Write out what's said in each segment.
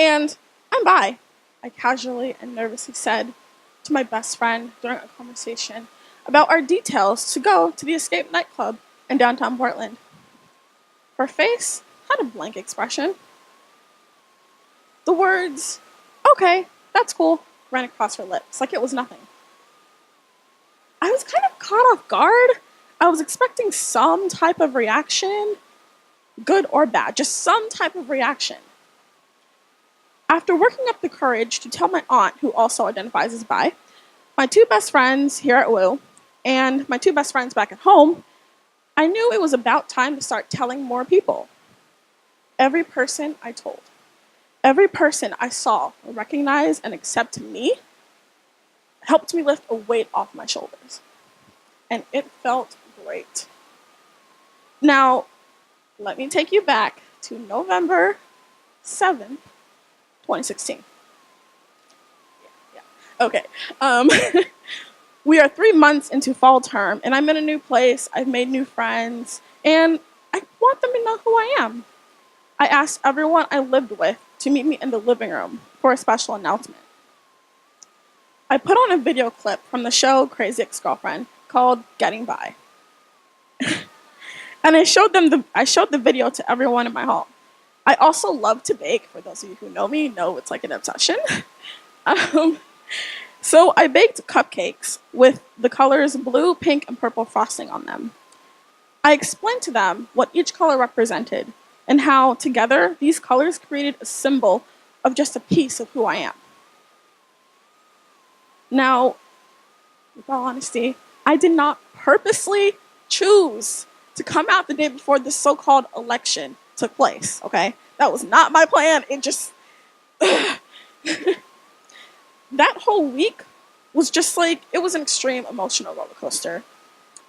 And I'm bi, I casually and nervously said to my best friend during a conversation about our details to go to the Escape nightclub in downtown Portland. Her face had a blank expression. The words, "Okay, that's cool," ran across her lips like it was nothing. I was kind of caught off guard. I was expecting some type of reaction, good or bad, just some type of reaction. After working up the courage to tell my aunt, who also identifies as bi, my two best friends here at WOU, and my two best friends back at home, I knew it was about time to start telling more people. Every person I told, every person I saw recognize and accept me helped me lift a weight off my shoulders. And it felt great. Now, let me take you back to November 7th, 2016. Okay. We are 3 months into fall term, and I'm in a new place. I've made new friends, and I want them to know who I am. I asked everyone I lived with to meet me in the living room for a special announcement. I put on a video clip from the show Crazy Ex-Girlfriend called Getting By. And I showed the video to everyone in my home. I also love to bake. For those of you who know me, know it's like an obsession. So I baked cupcakes with the colors blue, pink, and purple frosting on them. I explained to them what each color represented and how together these colors created a symbol of just a piece of who I am. Now, with all honesty, I did not purposely choose to come out the day before this so-called election took place, okay? That was not my plan. It just... That whole week was just like, it was an extreme emotional roller coaster.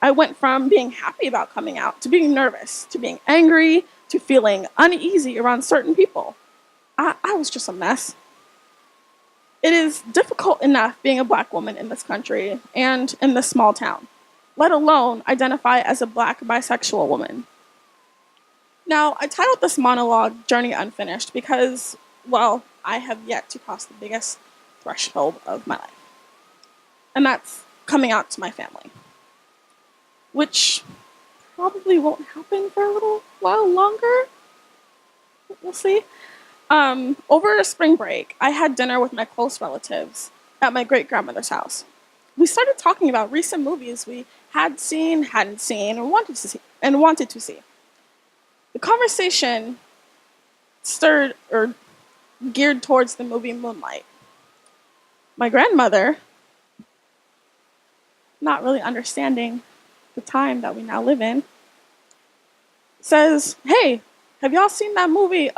I went from being happy about coming out to being nervous, to being angry, to feeling uneasy around certain people. I was just a mess. It is difficult enough being a Black woman in this country and in this small town, let alone identify as a Black bisexual woman. Now, I titled this monologue Journey Unfinished because, well, I have yet to cross the biggest threshold of my life. And that's coming out to my family, which probably won't happen for a little while longer. We'll see. Over spring break, I had dinner with my close relatives at my great-grandmother's house. We started talking about recent movies we had seen, hadn't seen, and wanted to see. The conversation stirred or geared towards the movie Moonlight. My grandmother, not really understanding the time that we now live in, says, "Hey, have y'all seen that movie,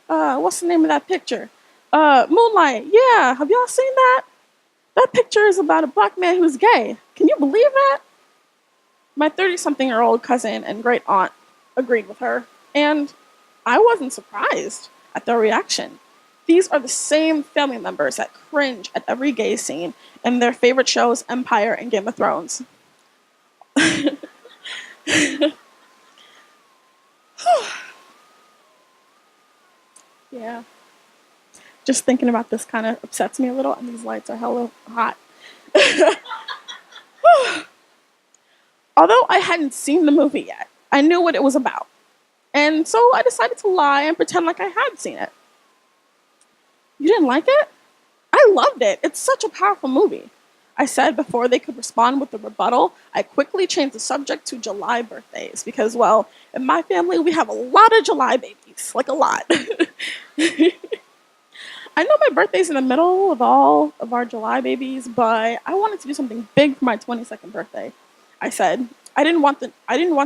what's the name of that picture? Moonlight, yeah, have y'all seen that? That picture is about a Black man who's gay. Can you believe that?" My 30-something-year-old cousin and great aunt agreed with her, and I wasn't surprised at their reaction. These are the same family members that cringe at every gay scene in their favorite shows, Empire and Game of Thrones. Yeah. Just thinking about this kind of upsets me a little, and these lights are hella hot. Although I hadn't seen the movie yet, I knew what it was about. And so I decided to lie and pretend like I had seen it. "You didn't like it?" "I loved it. It's such a powerful movie," I said before they could respond with a rebuttal. I quickly changed the subject to July birthdays because, well, in my family, we have a lot of July babies. Like, a lot. I know my birthday's in the middle of all of our July babies, but I wanted to do something big for my 22nd birthday. I said I didn't want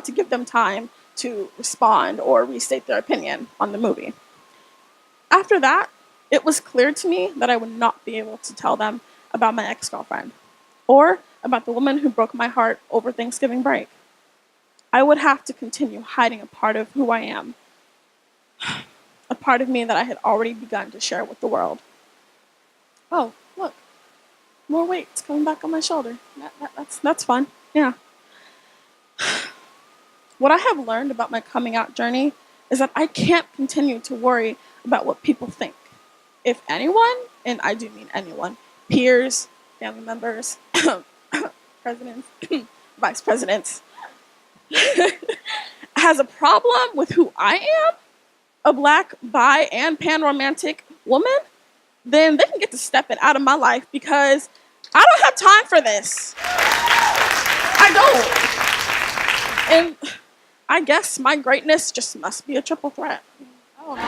to give them time to respond or restate their opinion on the movie. After that, it was clear to me that I would not be able to tell them about my ex-girlfriend or about the woman who broke my heart over Thanksgiving break. I would have to continue hiding a part of who I am, a part of me that I had already begun to share with the world. Oh, look, more weight's coming back on my shoulder. That's fun, yeah. What I have learned about my coming out journey is that I can't continue to worry about what people think. if anyone, and I do mean anyone, peers, family members, presidents, vice presidents, has a problem with who I am, a black, bi, and pan romantic woman, then they can get to stepping out of my life because I don't have time for this. I don't. And I guess my greatness just must be a triple threat. I don't know.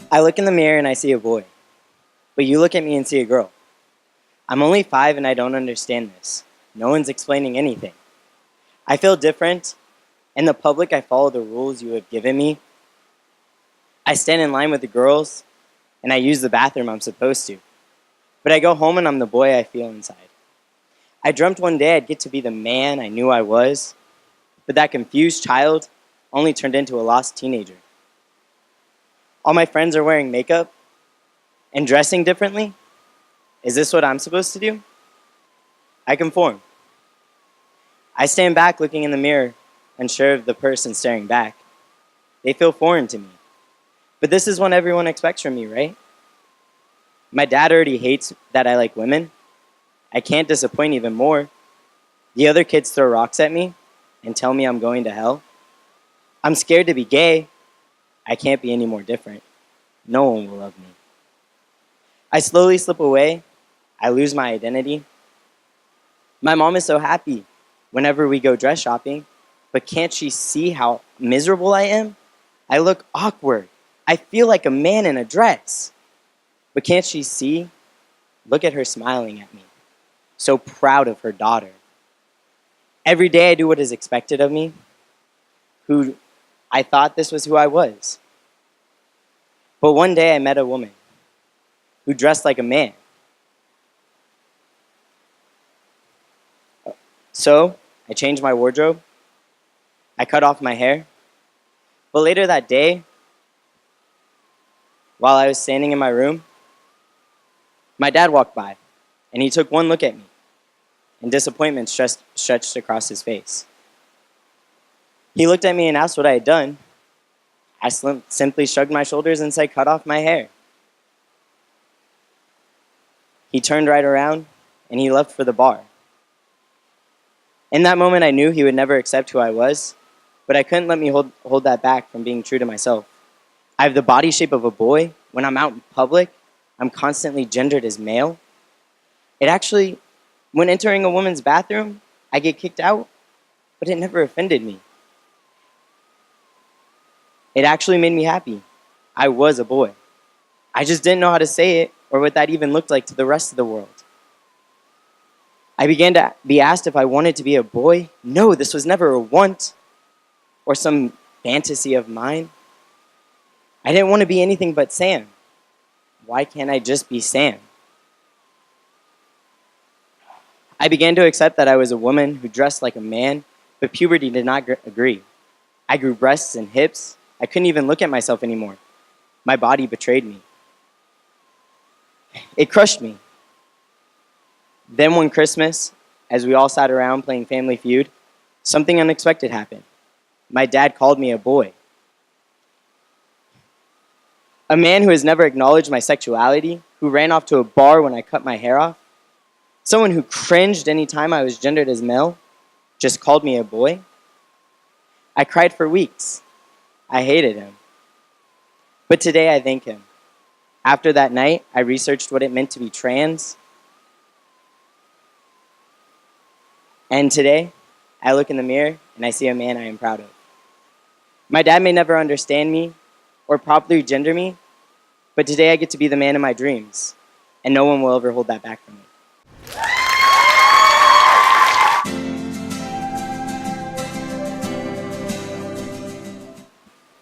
I look in the mirror and I see a boy, but you look at me and see a girl. I'm only 5 and I don't understand this. No one's explaining anything. I feel different. In the public, I follow the rules you have given me. I stand in line with the girls, and I use the bathroom I'm supposed to. But I go home and I'm the boy I feel inside. I dreamt one day I'd get to be the man I knew I was, but that confused child only turned into a lost teenager. All my friends are wearing makeup and dressing differently. Is this what I'm supposed to do? I conform. I stand back looking in the mirror, unsure of the person staring back. They feel foreign to me. But this is what everyone expects from me, right? My dad already hates that I like women. I can't disappoint even more. The other kids throw rocks at me and tell me I'm going to hell. I'm scared to be gay. I can't be any more different. No one will love me. I slowly slip away. I lose my identity. My mom is so happy whenever we go dress shopping, but can't she see how miserable I am? I look awkward. I feel like a man in a dress. But can't she see? Look at her smiling at me, so proud of her daughter. Every day I do what is expected of me, who I thought this was who I was. But one day I met a woman who dressed like a man. So I changed my wardrobe. I cut off my hair. But later that day, while I was standing in my room, my dad walked by, and he took one look at me, and disappointment stretched across his face. He looked at me and asked what I had done. I simply shrugged my shoulders and said, cut off my hair. He turned right around, and he left for the bar. In that moment, I knew he would never accept who I was, but I couldn't let me hold that back from being true to myself. I have the body shape of a boy. When I'm out in public, I'm constantly gendered as male. It actually, when entering a woman's bathroom, I get kicked out, but it never offended me. It actually made me happy. I was a boy. I just didn't know how to say it or what that even looked like to the rest of the world. I began to be asked if I wanted to be a boy. No, this was never a want or some fantasy of mine. I didn't want to be anything but Sam. Why can't I just be Sam? I began to accept that I was a woman who dressed like a man, but puberty did not agree. I grew breasts and hips. I couldn't even look at myself anymore. My body betrayed me. It crushed me. Then one Christmas, as we all sat around playing Family Feud, something unexpected happened. My dad called me a boy. A man who has never acknowledged my sexuality, who ran off to a bar when I cut my hair off, someone who cringed any time I was gendered as male, just called me a boy. I cried for weeks. I hated him. But today I thank him. After that night, I researched what it meant to be trans. And today, I look in the mirror and I see a man I am proud of. My dad may never understand me or properly gender me, but today I get to be the man of my dreams, and no one will ever hold that back from me.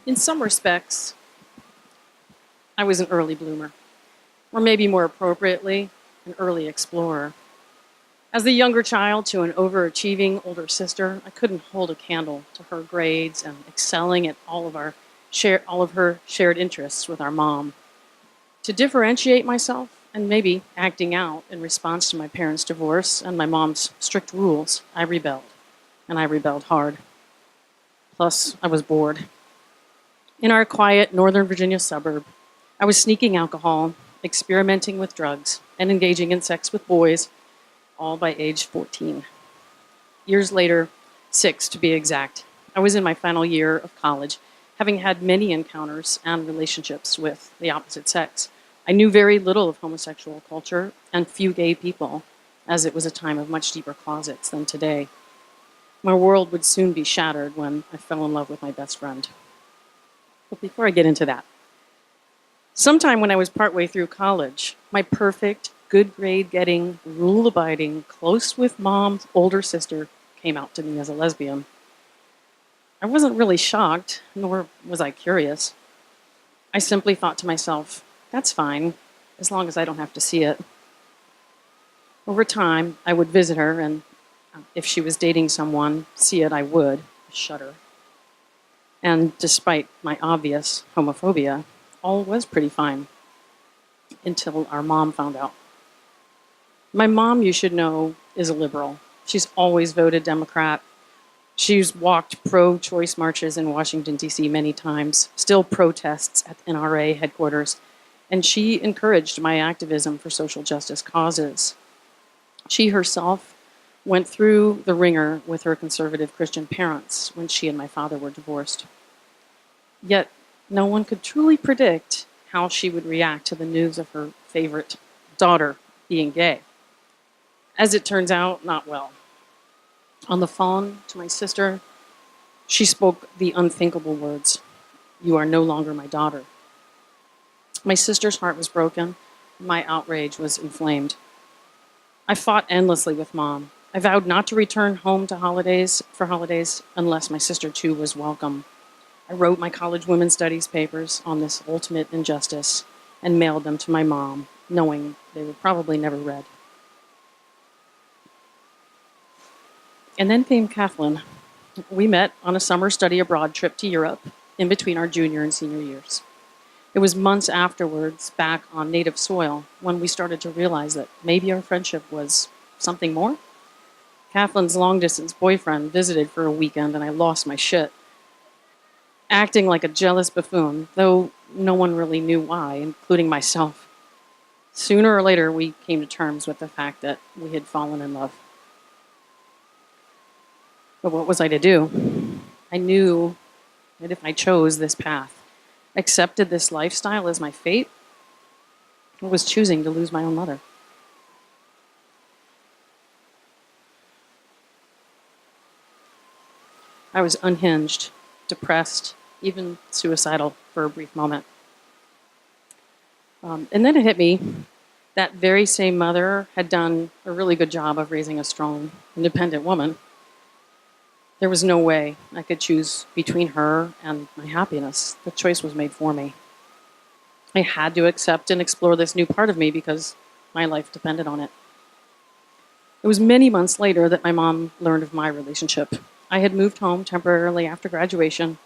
In some respects, I was an early bloomer, or maybe more appropriately, an early explorer. As the younger child to an overachieving older sister, I couldn't hold a candle to her grades and excelling at all of her shared interests with our mom. To differentiate myself and maybe acting out in response to my parents' divorce and my mom's strict rules, I rebelled, and I rebelled hard. Plus, I was bored. In our quiet Northern Virginia suburb, I was sneaking alcohol, experimenting with drugs, and engaging in sex with boys, all by age 14. Years later, 6 to be exact, I was in my final year of college, having had many encounters and relationships with the opposite sex. I knew very little of homosexual culture and few gay people, as it was a time of much deeper closets than today. My world would soon be shattered when I fell in love with my best friend. But before I get into that, sometime when I was partway through college, my perfect, good grade getting, rule abiding, close with mom's older sister came out to me as a lesbian. I wasn't really shocked, nor was I curious. I simply thought to myself, that's fine, as long as I don't have to see it. Over time, I would visit her, and if she was dating someone, see it I would, shudder. And despite my obvious homophobia, all was pretty fine until our mom found out. My mom, you should know, is a liberal. She's always voted Democrat. She's walked pro-choice marches in Washington, D.C. many times, still protests at NRA headquarters, and she encouraged my activism for social justice causes. She herself went through the ringer with her conservative Christian parents when she and my father were divorced. Yet, no one could truly predict how she would react to the news of her favorite daughter being gay. As it turns out, not well. On the phone to my sister, she spoke the unthinkable words, "You are no longer my daughter." My sister's heart was broken. My outrage was inflamed. I fought endlessly with Mom. I vowed not to return home for holidays unless my sister too was welcome. I wrote my college women's studies papers on this ultimate injustice and mailed them to my mom, knowing they were probably never read. And then came Kathleen. We met on a summer study abroad trip to Europe in between our junior and senior years. It was months afterwards, back on native soil, when we started to realize that maybe our friendship was something more. Kathleen's long-distance boyfriend visited for a weekend, and I lost my shit. Acting like a jealous buffoon, though no one really knew why, including myself. Sooner or later, we came to terms with the fact that we had fallen in love. But what was I to do? I knew that if I chose this path, accepted this lifestyle as my fate, I was choosing to lose my own mother. I was unhinged, depressed, even suicidal for a brief moment. And then it hit me that very same mother had done a really good job of raising a strong, independent woman. There was no way I could choose between her and my happiness. The choice was made for me. I had to accept and explore this new part of me because my life depended on it. It was many months later that my mom learned of my relationship. I had moved home temporarily after graduation,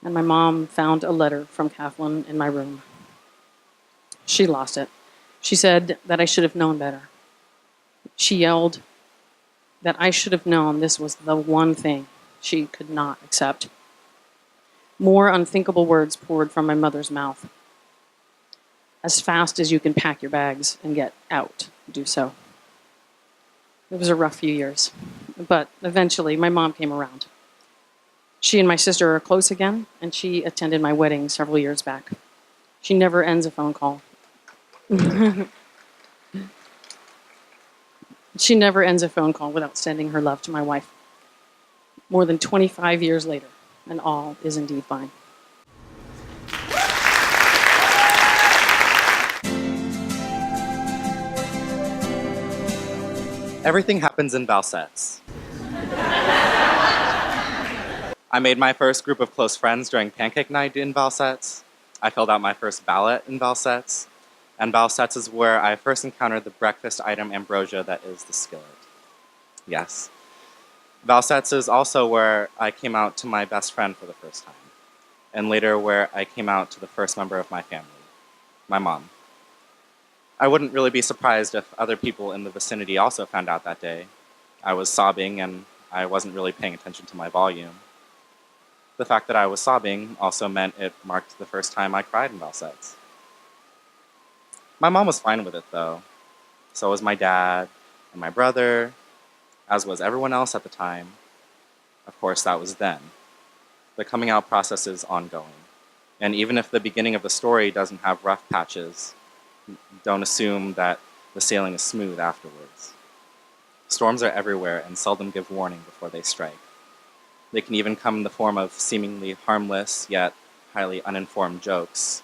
and my mom found a letter from Kathleen in my room. She lost it. She said that I should have known better. She yelled that I should have known this was the one thing she could not accept. More unthinkable words poured from my mother's mouth. As fast as you can pack your bags and get out, do so. It was a rough few years, but eventually my mom came around. She and my sister are close again, and she attended my wedding several years back. She never ends a phone call. She never ends a phone call without sending her love to my wife. More than 25 years later, and all is indeed fine. Everything happens in Valsets. I made my first group of close friends during pancake night in Valsets. I filled out my first ballot in Valsets. And Valsets is where I first encountered the breakfast item ambrosia that is the skillet. Yes. Valsets is also where I came out to my best friend for the first time. And later where I came out to the first member of my family, my mom. I wouldn't really be surprised if other people in the vicinity also found out that day. I was sobbing and I wasn't really paying attention to my volume. The fact that I was sobbing also meant it marked the first time I cried in bowel sets. My mom was fine with it, though. So was my dad and my brother, as was everyone else at the time. Of course, that was then. The coming out process is ongoing. And even if the beginning of the story doesn't have rough patches, don't assume that the sailing is smooth afterwards. Storms are everywhere and seldom give warning before they strike. They can even come in the form of seemingly harmless yet highly uninformed jokes.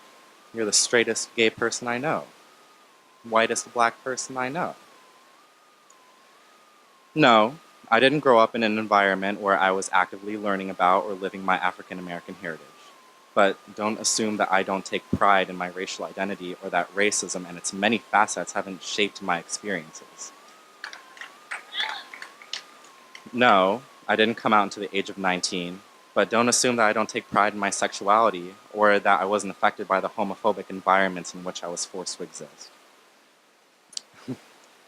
You're the straightest gay person I know. Whitest black person I know. No, I didn't grow up in an environment where I was actively learning about or living my African American heritage. But don't assume that I don't take pride in my racial identity or that racism and its many facets haven't shaped my experiences. No, I didn't come out until the age of 19, but don't assume that I don't take pride in my sexuality or that I wasn't affected by the homophobic environments in which I was forced to exist.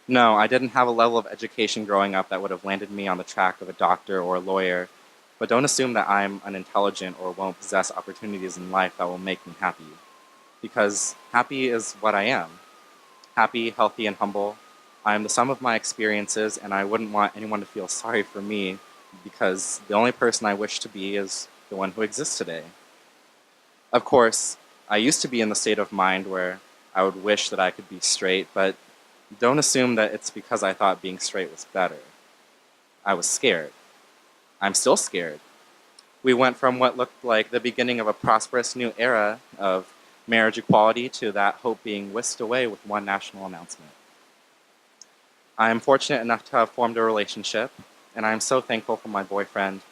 No, I didn't have a level of education growing up that would have landed me on the track of a doctor or a lawyer, but don't assume that I'm unintelligent or won't possess opportunities in life that will make me happy. Because happy is what I am. Happy, healthy, and humble. I am the sum of my experiences, and I wouldn't want anyone to feel sorry for me because the only person I wish to be is the one who exists today. Of course, I used to be in the state of mind where I would wish that I could be straight, but don't assume that it's because I thought being straight was better. I was scared. I'm still scared. We went from what looked like the beginning of a prosperous new era of marriage equality to that hope being whisked away with one national announcement. I am fortunate enough to have formed a relationship, and I am so thankful for my boyfriend,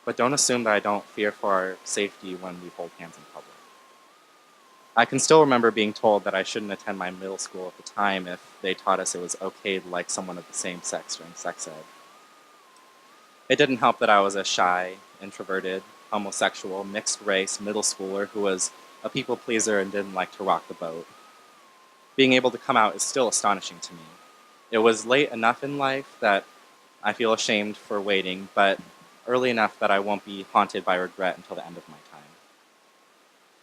but don't assume that I don't fear for our safety when we hold hands in public. I can still remember being told that I shouldn't attend my middle school at the time if they taught us it was okay to like someone of the same sex during sex ed. It didn't help that I was a shy, introverted, homosexual, mixed-race middle schooler who was a people pleaser and didn't like to rock the boat. Being able to come out is still astonishing to me. It was late enough in life that I feel ashamed for waiting, but early enough that I won't be haunted by regret until the end of my time.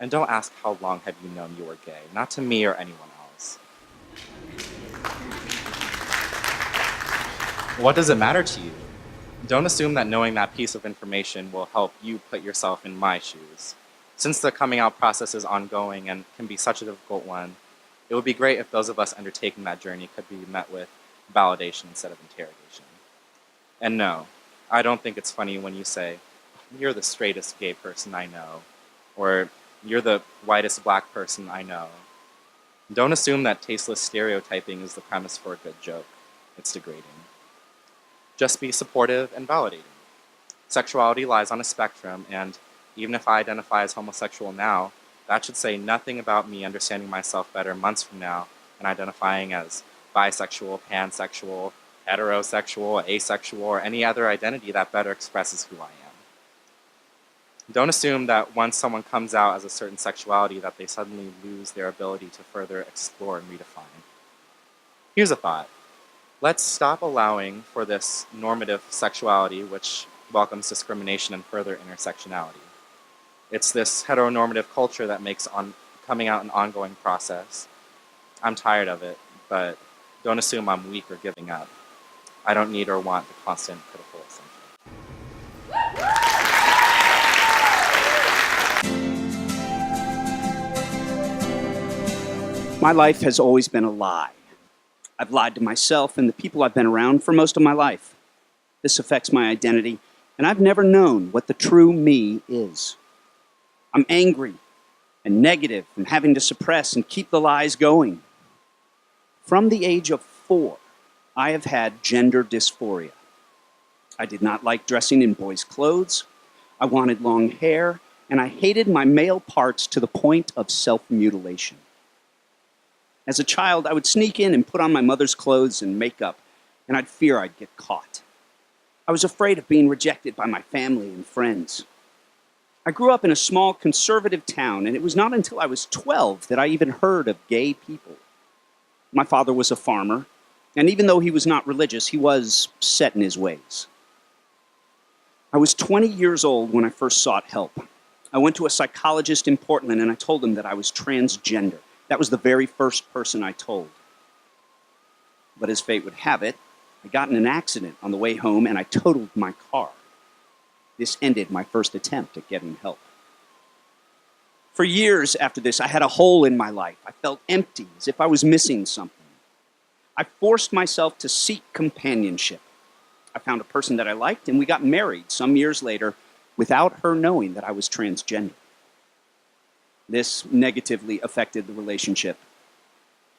And don't ask how long have you known you were gay, not to me or anyone else. What does it matter to you? Don't assume that knowing that piece of information will help you put yourself in my shoes. Since the coming out process is ongoing and can be such a difficult one, it would be great if those of us undertaking that journey could be met with validation instead of interrogation. And no, I don't think it's funny when you say, "You're the straightest gay person I know," or "You're the whitest black person I know." Don't assume that tasteless stereotyping is the premise for a good joke. It's degrading. Just be supportive and validating. Sexuality lies on a spectrum, and even if I identify as homosexual now, that should say nothing about me understanding myself better months from now and identifying as bisexual, pansexual, heterosexual, asexual, or any other identity that better expresses who I am. Don't assume that once someone comes out as a certain sexuality that they suddenly lose their ability to further explore and redefine. Here's a thought. Let's stop allowing for this normative sexuality which welcomes discrimination and further intersectionality. It's this heteronormative culture that makes coming out an ongoing process. I'm tired of it, but don't assume I'm weak or giving up. I don't need or want the constant critical assumption. My life has always been a lie. I've lied to myself and the people I've been around for most of my life. This affects my identity, and I've never known what the true me is. I'm angry and negative and having to suppress and keep the lies going. From the age of 4, I have had gender dysphoria. I did not like dressing in boys' clothes. I wanted long hair, and I hated my male parts to the point of self-mutilation. As a child, I would sneak in and put on my mother's clothes and makeup, and I'd fear I'd get caught. I was afraid of being rejected by my family and friends. I grew up in a small conservative town, and it was not until I was 12 that I even heard of gay people. My father was a farmer, and even though he was not religious, he was set in his ways. I was 20 years old when I first sought help. I went to a psychologist in Portland and I told him that I was transgender. That was the very first person I told. But as fate would have it, I got in an accident on the way home and I totaled my car. This ended my first attempt at getting help. For years after this, I had a hole in my life. I felt empty, as if I was missing something. I forced myself to seek companionship. I found a person that I liked and we got married some years later without her knowing that I was transgender. This negatively affected the relationship.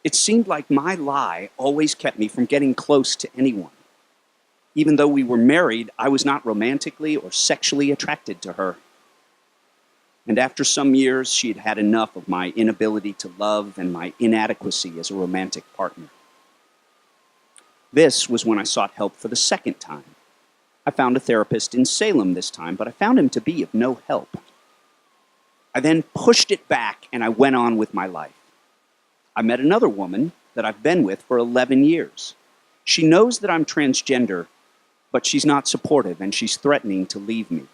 It seemed like my lie always kept me from getting close to anyone. Even though we were married, I was not romantically or sexually attracted to her. And after some years, she had had enough of my inability to love and my inadequacy as a romantic partner. This was when I sought help for the second time. I found a therapist in Salem this time, but I found him to be of no help. I then pushed it back and I went on with my life. I met another woman that I've been with for 11 years. She knows that I'm transgender, but she's not supportive and she's threatening to leave me.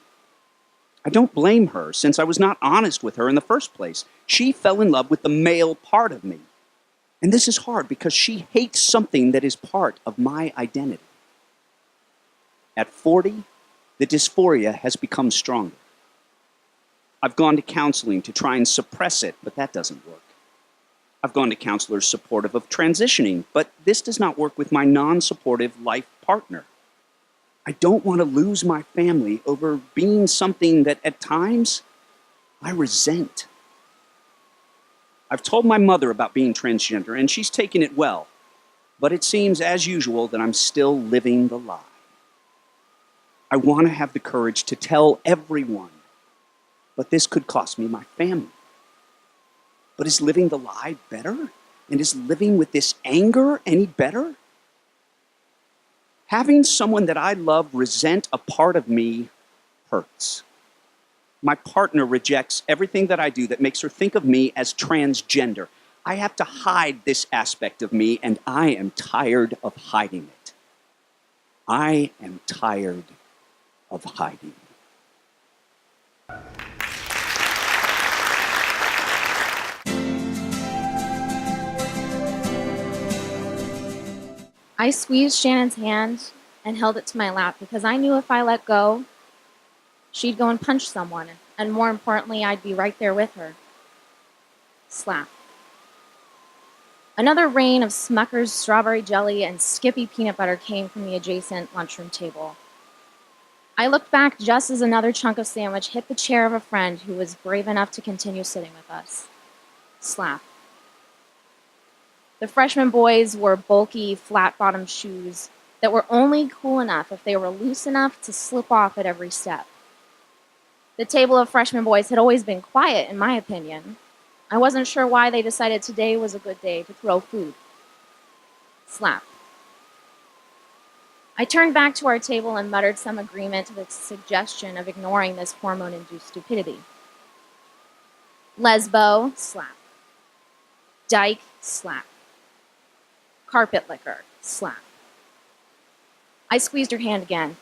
I don't blame her, since I was not honest with her in the first place. She fell in love with the male part of me. And this is hard because she hates something that is part of my identity. At 40, the dysphoria has become stronger. I've gone to counseling to try and suppress it, but that doesn't work. I've gone to counselors supportive of transitioning, but this does not work with my non-supportive life partner. I don't want to lose my family over being something that at times I resent. I've told my mother about being transgender and she's taken it well, but it seems as usual that I'm still living the lie. I want to have the courage to tell everyone, but this could cost me my family. But is living the lie better? And is living with this anger any better? Having someone that I love resent a part of me hurts. My partner rejects everything that I do that makes her think of me as transgender. I have to hide this aspect of me, and I am tired of hiding it. I am tired of hiding. I squeezed Shannon's hand and held it to my lap because I knew if I let go, she'd go and punch someone, and more importantly, I'd be right there with her. Slap. Another rain of Smucker's strawberry jelly and Skippy peanut butter came from the adjacent lunchroom table. I looked back just as another chunk of sandwich hit the chair of a friend who was brave enough to continue sitting with us. Slap. The freshman boys wore bulky, flat-bottomed shoes that were only cool enough if they were loose enough to slip off at every step. The table of freshman boys had always been quiet, in my opinion. I wasn't sure why they decided today was a good day to throw food. Slap. I turned back to our table and muttered some agreement to the suggestion of ignoring this hormone-induced stupidity. Lesbo, slap. Dyke, slap. Carpet licker, slap. I squeezed her hand again.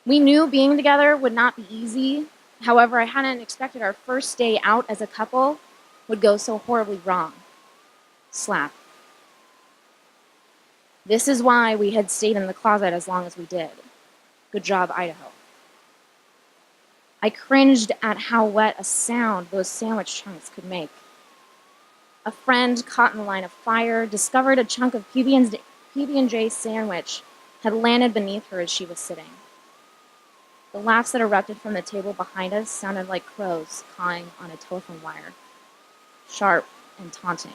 We knew being together would not be easy. However, I hadn't expected our first day out as a couple would go so horribly wrong. Slap. This is why we had stayed in the closet as long as we did. Good job, Idaho. I cringed at how wet a sound those sandwich chunks could make. A friend caught in the line of fire discovered a chunk of PB&J sandwich had landed beneath her as she was sitting. The laughs that erupted from the table behind us sounded like crows cawing on a telephone wire, sharp and taunting.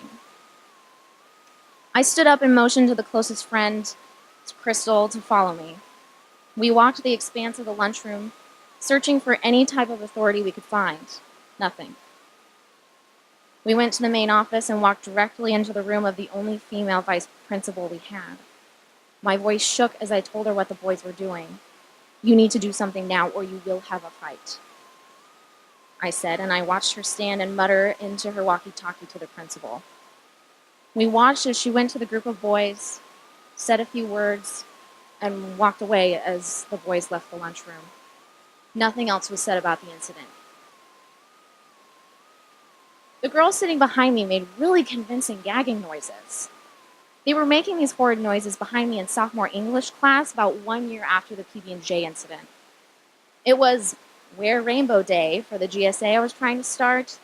I stood up and motioned to the closest friend, Crystal, to follow me. We walked the expanse of the lunchroom, searching for any type of authority we could find. Nothing. We went to the main office and walked directly into the room of the only female vice principal we had. My voice shook as I told her what the boys were doing. You need to do something now or you will have a fight, I said, and I watched her stand and mutter into her walkie-talkie to the principal. We watched as she went to the group of boys, said a few words, and walked away as the boys left the lunchroom. Nothing else was said about the incident. The girls sitting behind me made really convincing gagging noises. They were making these horrid noises behind me in sophomore English class about 1 year after the PB&J incident. It was Wear Rainbow Day for the GSA I was trying to start,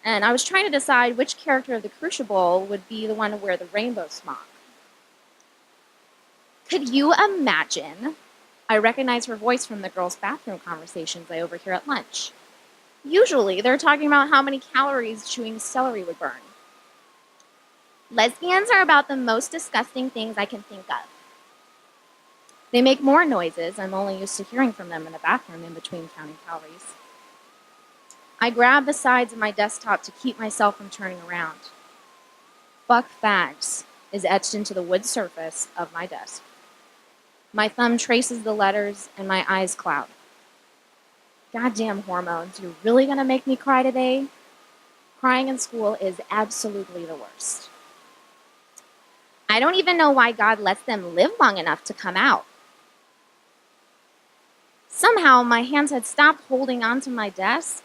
and I was trying to decide which character of the Crucible would be the one to wear the rainbow smock. Could you imagine? I recognize her voice from the girls' bathroom conversations I overhear at lunch. Usually, they're talking about how many calories chewing celery would burn. Lesbians are about the most disgusting things I can think of. They make more noises. I'm only used to hearing from them in the bathroom in between counting calories. I grab the sides of my desktop to keep myself from turning around. Fuck fags is etched into the wood surface of my desk. My thumb traces the letters and my eyes cloud. Goddamn hormones, you're really gonna make me cry today? Crying in school is absolutely the worst. I don't even know why God lets them live long enough to come out. Somehow, my hands had stopped holding onto my desk,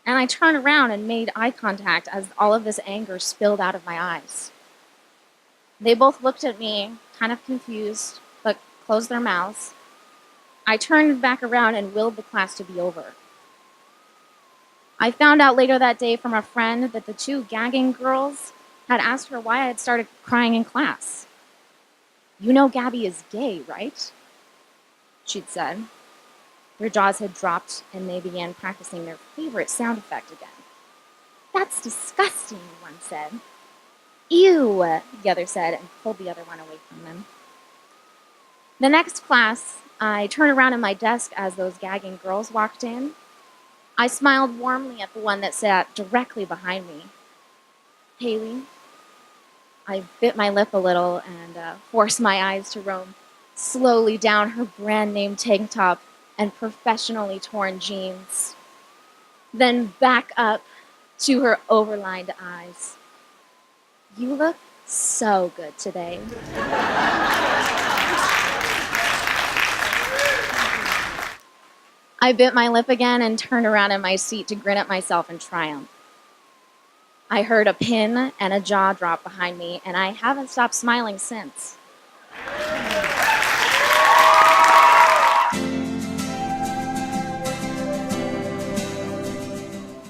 and I turned around and made eye contact as all of this anger spilled out of my eyes. They both looked at me, kind of confused, but closed their mouths. I turned back around and willed the class to be over. I found out later that day from a friend that the two gagging girls had asked her why I had started crying in class. "You know Gabby is gay, right?" she'd said. Their jaws had dropped and they began practicing their favorite sound effect again. "That's disgusting," one said. "Ew," the other said and pulled the other one away from them. The next class, I turned around at my desk as those gagging girls walked in. I smiled warmly at the one that sat directly behind me. "Haley." I bit my lip a little and forced my eyes to roam slowly down her brand name tank top and professionally torn jeans. Then back up to her overlined eyes. "You look so good today." I bit my lip again and turned around in my seat to grin at myself in triumph. I heard a pin and a jaw drop behind me, and I haven't stopped smiling since.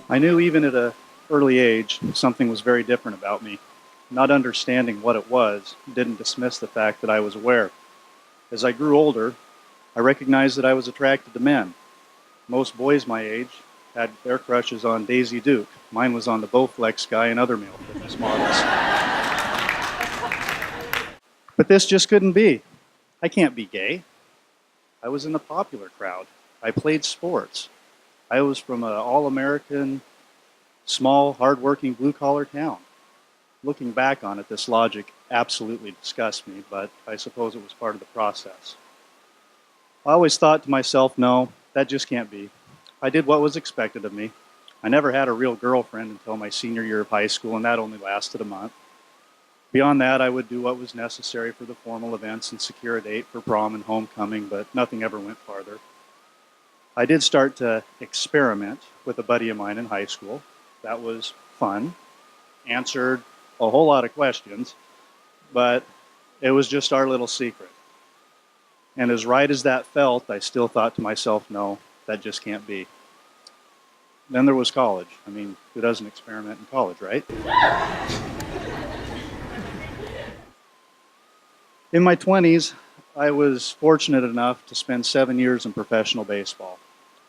I knew even at an early age something was very different about me. Not understanding what it was didn't dismiss the fact that I was aware. As I grew older, I recognized that I was attracted to men. Most boys my age had their crushes on Daisy Duke. Mine was on the Bowflex guy and other male fitness models. But this just couldn't be. I can't be gay. I was in the popular crowd. I played sports. I was from an all-American, small, hard-working, blue-collar town. Looking back on it, this logic absolutely disgusts me, but I suppose it was part of the process. I always thought to myself, no, that just can't be. I did what was expected of me. I never had a real girlfriend until my senior year of high school, and that only lasted a month. Beyond that, I would do what was necessary for the formal events and secure a date for prom and homecoming, but nothing ever went farther. I did start to experiment with a buddy of mine in high school. That was fun. Answered a whole lot of questions, but it was just our little secret. And as right as that felt, I still thought to myself, no, that just can't be. Then there was college. I mean, who doesn't experiment in college, right? In my 20s, I was fortunate enough to spend 7 years in professional baseball.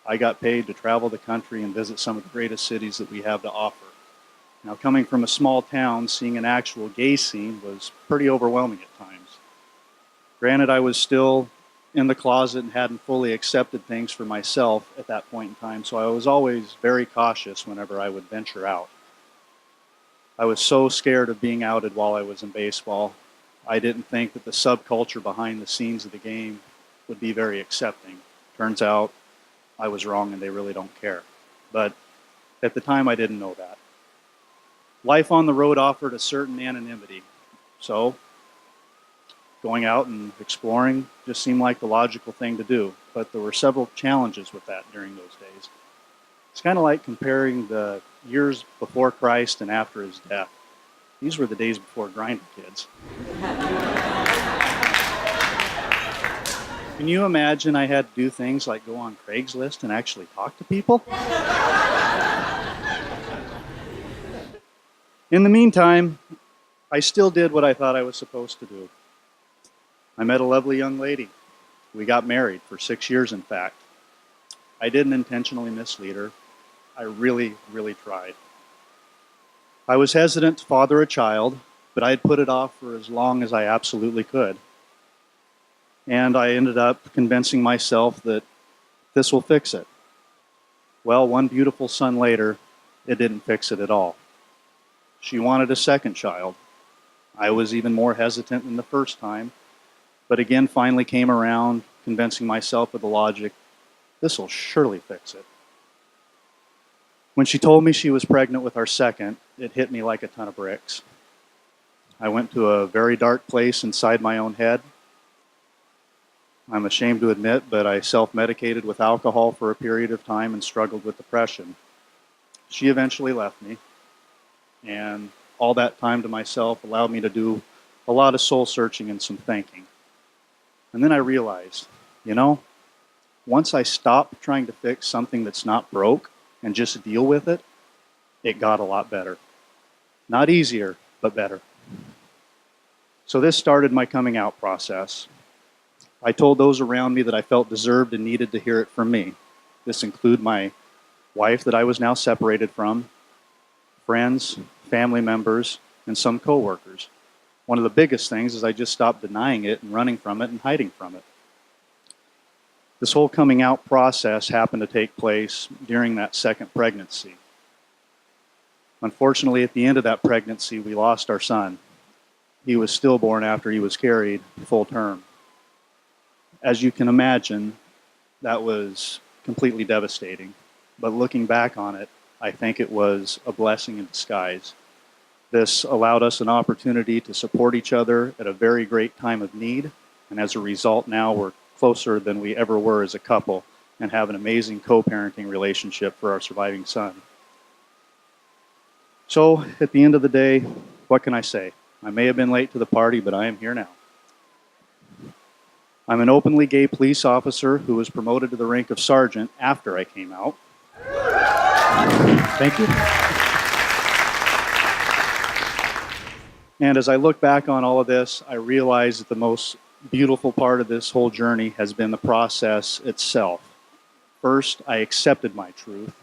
I got paid to travel the country and visit some of the greatest cities that we have to offer. Now, coming from a small town, seeing an actual gay scene was pretty overwhelming at times. Granted, I was still in the closet and hadn't fully accepted things for myself at that point in time, so I was always very cautious whenever I would venture out. I was so scared of being outed while I was in baseball. I didn't think that the subculture behind the scenes of the game would be very accepting. Turns out I was wrong and they really don't care. But at the time, I didn't know that. Life on the road offered a certain anonymity. So Going out and exploring just seemed like the logical thing to do, but there were several challenges with that during those days. It's kind of like comparing the years before Christ and after his death. These were the days before Grindr, kids. Can you imagine I had to do things like go on Craigslist and actually talk to people? In the meantime, I still did what I thought I was supposed to do. I met a lovely young lady. We got married for 6 years, in fact. I didn't intentionally mislead her. I really, really tried. I was hesitant to father a child, but I had put it off for as long as I absolutely could. And I ended up convincing myself that this will fix it. Well, one beautiful son later, it didn't fix it at all. She wanted a second child. I was even more hesitant than the first time, but again finally came around, convincing myself with the logic, this will surely fix it. When she told me she was pregnant with our second, it hit me like a ton of bricks. I went to a very dark place inside my own head. I'm ashamed to admit, but I self-medicated with alcohol for a period of time and struggled with depression. She eventually left me, and all that time to myself allowed me to do a lot of soul searching and some thinking. And then I realized, once I stopped trying to fix something that's not broke and just deal with it, it got a lot better. Not easier, but better. So this started my coming out process. I told those around me that I felt deserved and needed to hear it from me. This included my wife that I was now separated from, friends, family members, and some coworkers. One of the biggest things is I just stopped denying it and running from it and hiding from it. This whole coming out process happened to take place during that second pregnancy. Unfortunately, at the end of that pregnancy, we lost our son. He was stillborn after he was carried full term. As you can imagine, that was completely devastating. But looking back on it, I think it was a blessing in disguise. This allowed us an opportunity to support each other at a very great time of need. And as a result, now we're closer than we ever were as a couple and have an amazing co-parenting relationship for our surviving son. So at the end of the day, what can I say? I may have been late to the party, but I am here now. I'm an openly gay police officer who was promoted to the rank of sergeant after I came out. Thank you. And as I look back on all of this, I realize that the most beautiful part of this whole journey has been the process itself. First, I accepted my truth,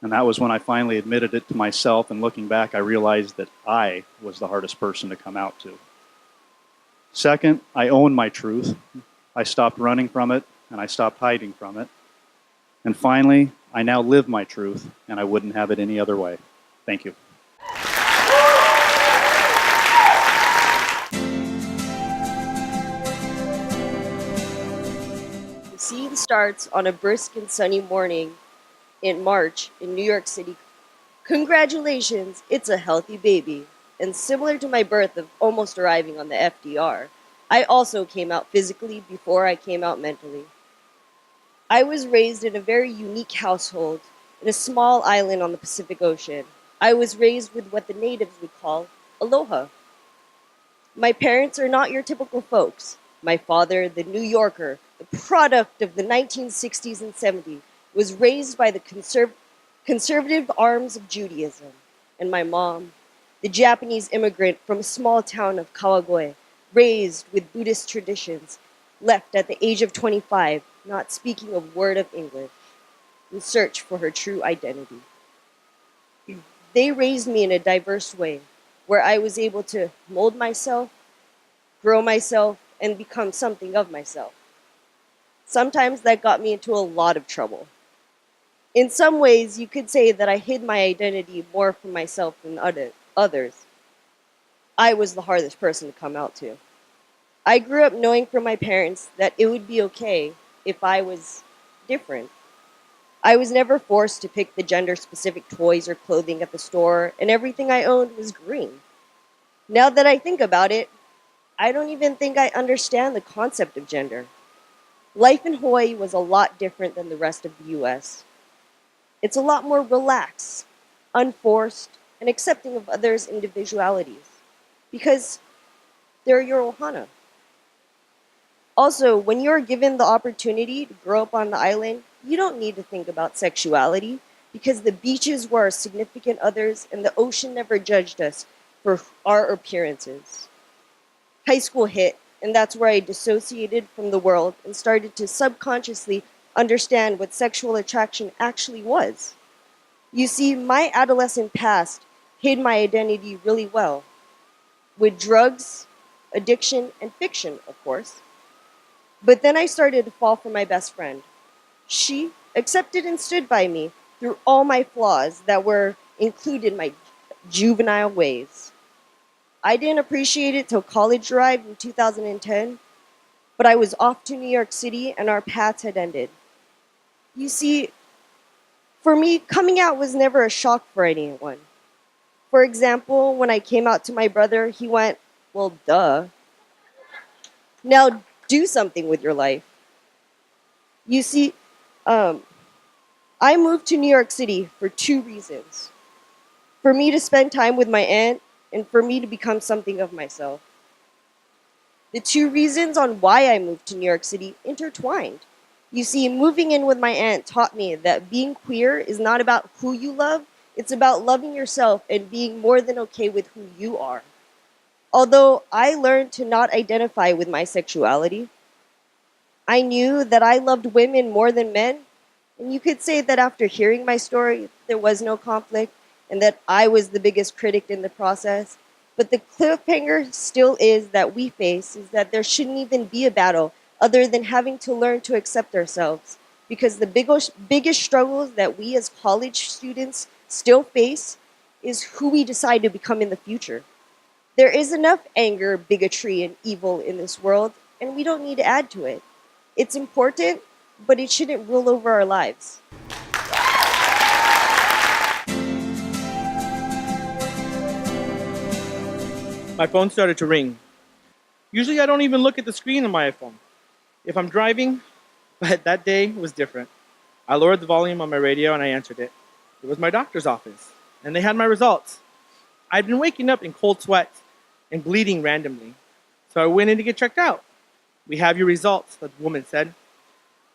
and that was when I finally admitted it to myself, and looking back, I realized that I was the hardest person to come out to. Second, I owned my truth. I stopped running from it, and I stopped hiding from it. And finally, I now live my truth, and I wouldn't have it any other way. Thank you. The scene starts on a brisk and sunny morning in March in New York City. Congratulations, it's a healthy baby. And similar to my birth of almost arriving on the FDR, I also came out physically before I came out mentally. I was raised in a very unique household in a small island on the Pacific Ocean. I was raised with what the natives would call aloha. My parents are not your typical folks. My father, the New Yorker, the product of the 1960s and 70s, was raised by the conservative arms of Judaism. And my mom, the Japanese immigrant from a small town of Kawagoe, raised with Buddhist traditions, left at the age of 25, not speaking a word of English, in search for her true identity. They raised me in a diverse way, where I was able to mold myself, grow myself, and become something of myself. Sometimes that got me into a lot of trouble. In some ways, you could say that I hid my identity more from myself than others. I was the hardest person to come out to. I grew up knowing from my parents that it would be okay if I was different. I was never forced to pick the gender-specific toys or clothing at the store, and everything I owned was green. Now that I think about it, I don't even think I understand the concept of gender. Life in Hawaii was a lot different than the rest of the US. It's a lot more relaxed, unforced, and accepting of others' individualities because they're your ohana. Also, when you're given the opportunity to grow up on the island, you don't need to think about sexuality because the beaches were our significant others and the ocean never judged us for our appearances. High school hit, and that's where I dissociated from the world and started to subconsciously understand what sexual attraction actually was. You see, my adolescent past hid my identity really well, with drugs, addiction, and fiction, of course. But then I started to fall for my best friend. She accepted and stood by me through all my flaws that were included my juvenile ways. I didn't appreciate it till college arrived in 2010, but I was off to New York City and our paths had ended. You see, for me, coming out was never a shock for anyone. For example, when I came out to my brother, he went, "Well, duh. Now do something with your life." You see, I moved to New York City for two reasons: for me to spend time with my aunt and for me to become something of myself. The two reasons on why I moved to New York City intertwined. You see, moving in with my aunt taught me that being queer is not about who you love, it's about loving yourself and being more than okay with who you are. Although I learned to not identify with my sexuality, I knew that I loved women more than men, and you could say that after hearing my story, there was no conflict and that I was the biggest critic in the process. But the cliffhanger still is that we face is that there shouldn't even be a battle other than having to learn to accept ourselves. Because the biggest struggles that we as college students still face is who we decide to become in the future. There is enough anger, bigotry, and evil in this world, and we don't need to add to it. It's important, but it shouldn't rule over our lives. My phone started to ring. Usually I don't even look at the screen on my iPhone if I'm driving, but that day was different. I lowered the volume on my radio and I answered it. It was my doctor's office, and they had my results. I'd been waking up in cold sweats and bleeding randomly, so I went in to get checked out. "We have your results," the woman said.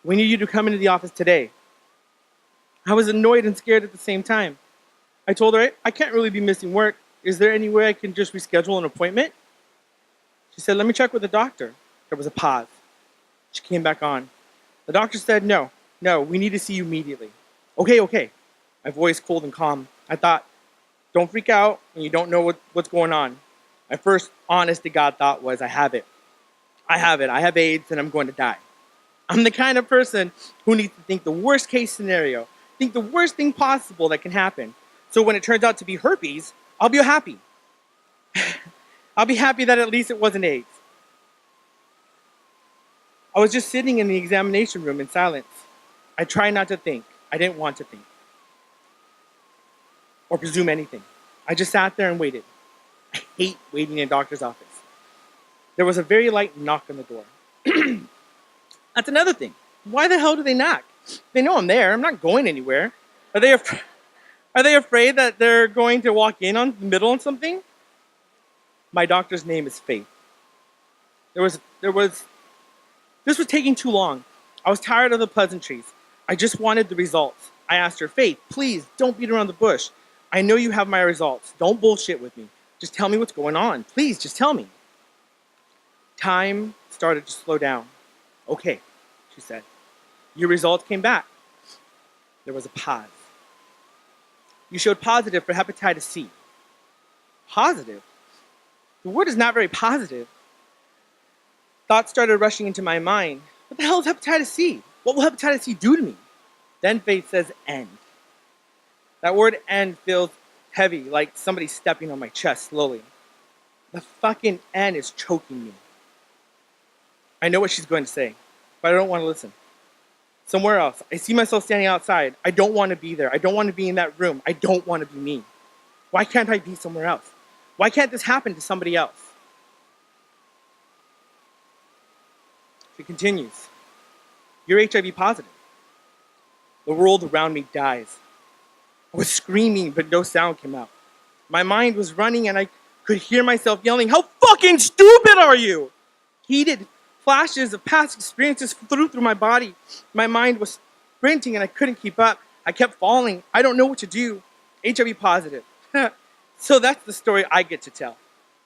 "We need you to come into the office today." I was annoyed and scared at the same time. I told her, I can't really be missing work. Is there any way I can just reschedule an appointment? She said, "Let me check with the doctor." There was a pause. She came back on. The doctor said, no, we need to see you immediately." Okay. My voice cold and calm. I thought, don't freak out when you don't know what's going on. My first honest to God thought was, I have it. I have AIDS and I'm going to die. I'm the kind of person who needs to think the worst case scenario, think the worst thing possible that can happen. So when it turns out to be herpes, I'll be happy. I'll be happy that at least it wasn't AIDS. I was just sitting in the examination room in silence. I tried not to think. I didn't want to think or presume anything. I just sat there and waited. I hate waiting in a doctor's office. There was a very light knock on the door. That's another thing. Why the hell do they knock? They know I'm there. I'm not going anywhere. Are they afraid that they're going to walk in on the middle on something? My doctor's name is Faith. This was taking too long. I was tired of the pleasantries. I just wanted the results. I asked her, "Faith, please don't beat around the bush. I know you have my results. Don't bullshit with me. Just tell me what's going on. Please, just tell me." Time started to slow down. "Okay," she said. "Your results came back." There was a pause. "You showed positive for hepatitis C." Positive? The word is not very positive. Thoughts started rushing into my mind. What the hell is hepatitis C? What will hepatitis C do to me? Then Faith says end. That word end feels heavy, like somebody stepping on my chest slowly. The fucking N is choking me. I know what she's going to say, but I don't want to listen. Somewhere else. I see myself standing outside. I don't want to be there. I don't want to be in that room. I don't want to be me. Why can't I be somewhere else? Why can't this happen to somebody else? She continues, "You're HIV positive." The world around me dies. I was screaming, but no sound came out. My mind was running, and I could hear myself yelling, "How fucking stupid are you?" Heated flashes of past experiences flew through my body. My mind was sprinting, and I couldn't keep up. I kept falling. I don't know what to do. HIV positive. So that's the story I get to tell.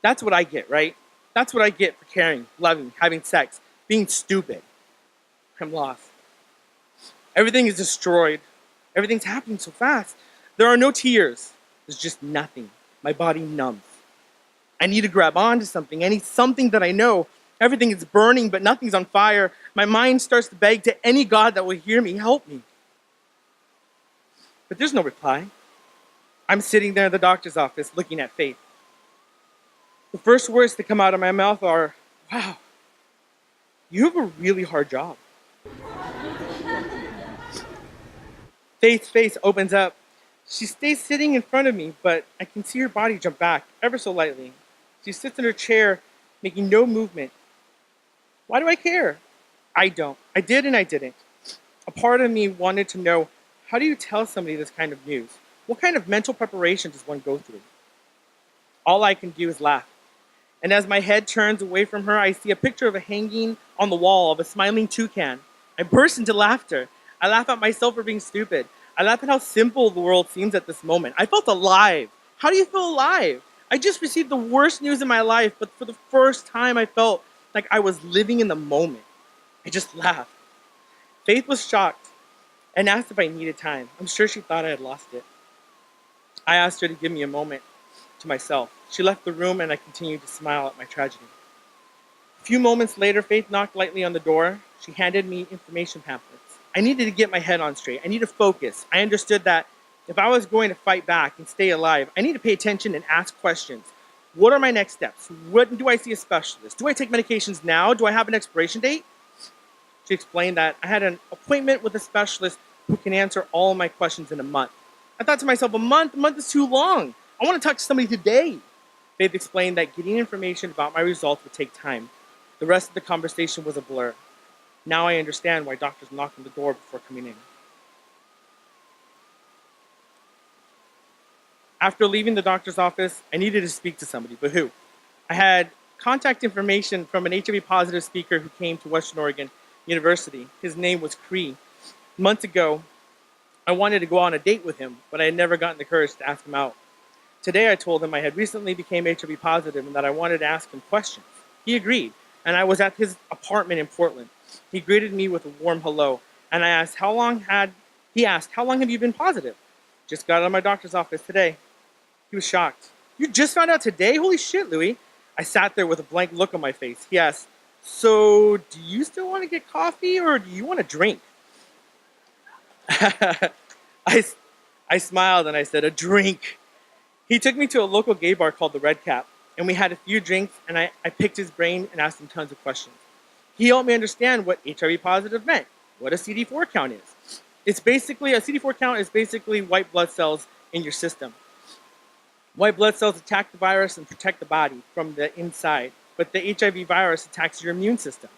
That's what I get, right? That's what I get for caring, loving, having sex, being stupid. I'm lost. Everything is destroyed. Everything's happening so fast. There are no tears. There's just nothing. My body numbs. I need to grab onto something. I need something that I know. Everything is burning, but nothing's on fire. My mind starts to beg to any God that will hear me, help me. But there's no reply. I'm sitting there in the doctor's office looking at Faith. The first words that come out of my mouth are, "Wow, you have a really hard job." Faith's face opens up. She stays sitting in front of me, but I can see her body jump back ever so lightly. She sits in her chair, making no movement. Why do I care? I don't. I did and I didn't. A part of me wanted to know, how do you tell somebody this kind of news? What kind of mental preparation does one go through? All I can do is laugh. And as my head turns away from her, I see a picture of a hanging on the wall of a smiling toucan. I burst into laughter. I laugh at myself for being stupid. I laugh at how simple the world seems at this moment. I felt alive. How do you feel alive? I just received the worst news in my life, but for the first time I felt like I was living in the moment. I just laughed. Faith was shocked and asked if I needed time. I'm sure she thought I had lost it. I asked her to give me a moment to myself. She left the room and I continued to smile at my tragedy. A few moments later, Faith knocked lightly on the door. She handed me information pamphlets. I needed to get my head on straight. I needed to focus. I understood that if I was going to fight back and stay alive, I need to pay attention and ask questions. What are my next steps? When do I see a specialist? Do I take medications now? Do I have an expiration date? She explained that I had an appointment with a specialist who can answer all of my questions in a month. I thought to myself, a month is too long. I want to talk to somebody today. Faith explained that getting information about my results would take time. The rest of the conversation was a blur. Now I understand why doctors knock on the door before coming in. After leaving the doctor's office, I needed to speak to somebody, but who? I had contact information from an HIV positive speaker who came to Western Oregon University. His name was Cree. Months ago, I wanted to go on a date with him, but I had never gotten the courage to ask him out. Today I told him I had recently became HIV positive and that I wanted to ask him questions. He agreed, and I was at his apartment in Portland. He greeted me with a warm hello, and I asked, he asked, "How long have you been positive?" "Just got out of my doctor's office today." He was shocked. "You just found out today? Holy shit, Louis." I sat there with a blank look on my face. He asked, "So, do you still want to get coffee or do you want to drink?" I smiled and I said, "A drink." He took me to a local gay bar called the Red Cap, and we had a few drinks, and I picked his brain and asked him tons of questions. He helped me understand what HIV positive meant, what a CD4 count is. A CD4 count is basically white blood cells in your system. White blood cells attack the virus and protect the body from the inside, but the HIV virus attacks your immune system.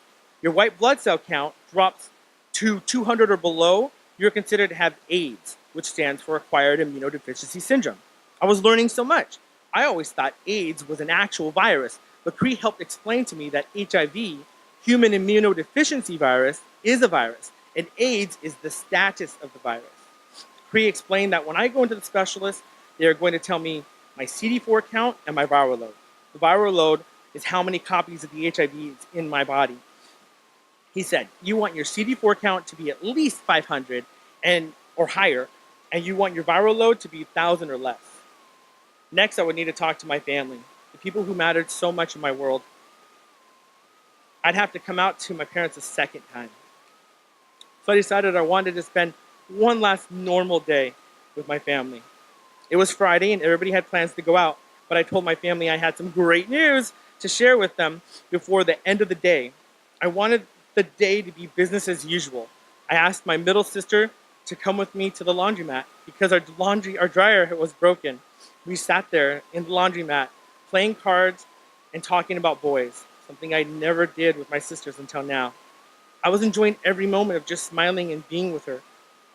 Your white blood cell count drops to 200 or below, you're considered to have AIDS, which stands for acquired immunodeficiency syndrome. I was learning so much. I always thought AIDS was an actual virus, but Cree helped explain to me that HIV, human immunodeficiency virus, is a virus, and AIDS is the status of the virus. Cree explained that when I go into the specialist, they are going to tell me my CD4 count and my viral load. The viral load is how many copies of the HIV is in my body. He said, you want your CD4 count to be at least 500 or higher, and you want your viral load to be 1,000 or less. Next, I would need to talk to my family, the people who mattered so much in my world. I'd have to come out to my parents a second time. So I decided I wanted to spend one last normal day with my family. It was Friday and everybody had plans to go out, but I told my family I had some great news to share with them before the end of the day. I wanted the day to be business as usual. I asked my middle sister to come with me to the laundromat because our dryer was broken. We sat there in the laundromat playing cards and talking about boys, something I never did with my sisters until now. I was enjoying every moment of just smiling and being with her.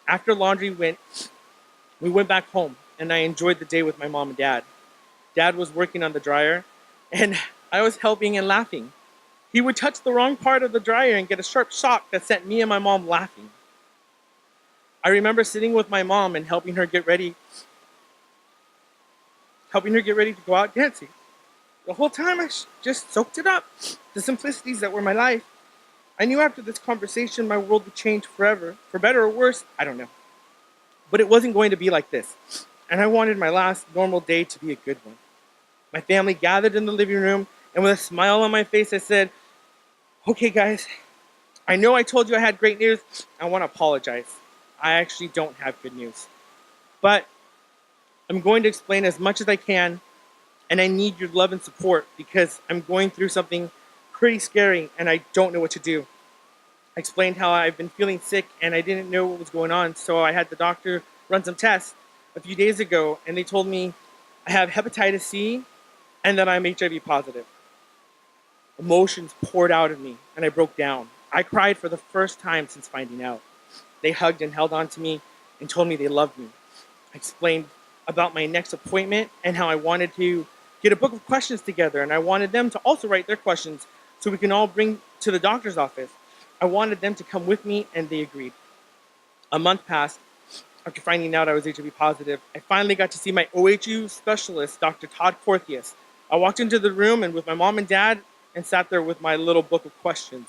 After laundry we went back home, and I enjoyed the day with my mom and dad. Dad was working on the dryer, and I was helping and laughing. He would touch the wrong part of the dryer and get a sharp shock that sent me and my mom laughing. I remember sitting with my mom and helping her get ready to go out dancing. The whole time just soaked it up, the simplicities that were my life. I knew after this conversation my world would change forever, for better or worse, I don't know. But it wasn't going to be like this, and I wanted my last normal day to be a good one. My family gathered in the living room, and with a smile on my face, I said, "Okay, guys, I know I told you I had great news. I want to apologize. I actually don't have good news. But I'm going to explain as much as I can, and I need your love and support because I'm going through something pretty scary and I don't know what to do." I explained how I've been feeling sick and I didn't know what was going on, so I had the doctor run some tests a few days ago, and they told me I have hepatitis C and that I'm HIV positive. Emotions poured out of me, and I broke down. I cried for the first time since finding out. They hugged and held on to me and told me they loved me. I explained about my next appointment and how I wanted to get a book of questions together, and I wanted them to also write their questions so we can all bring to the doctor's office. I wanted them to come with me, and they agreed. A month passed after finding out I was HIV positive. I finally got to see my OHU specialist, Dr. Todd Corthius. I walked into the room and with my mom and dad and sat there with my little book of questions.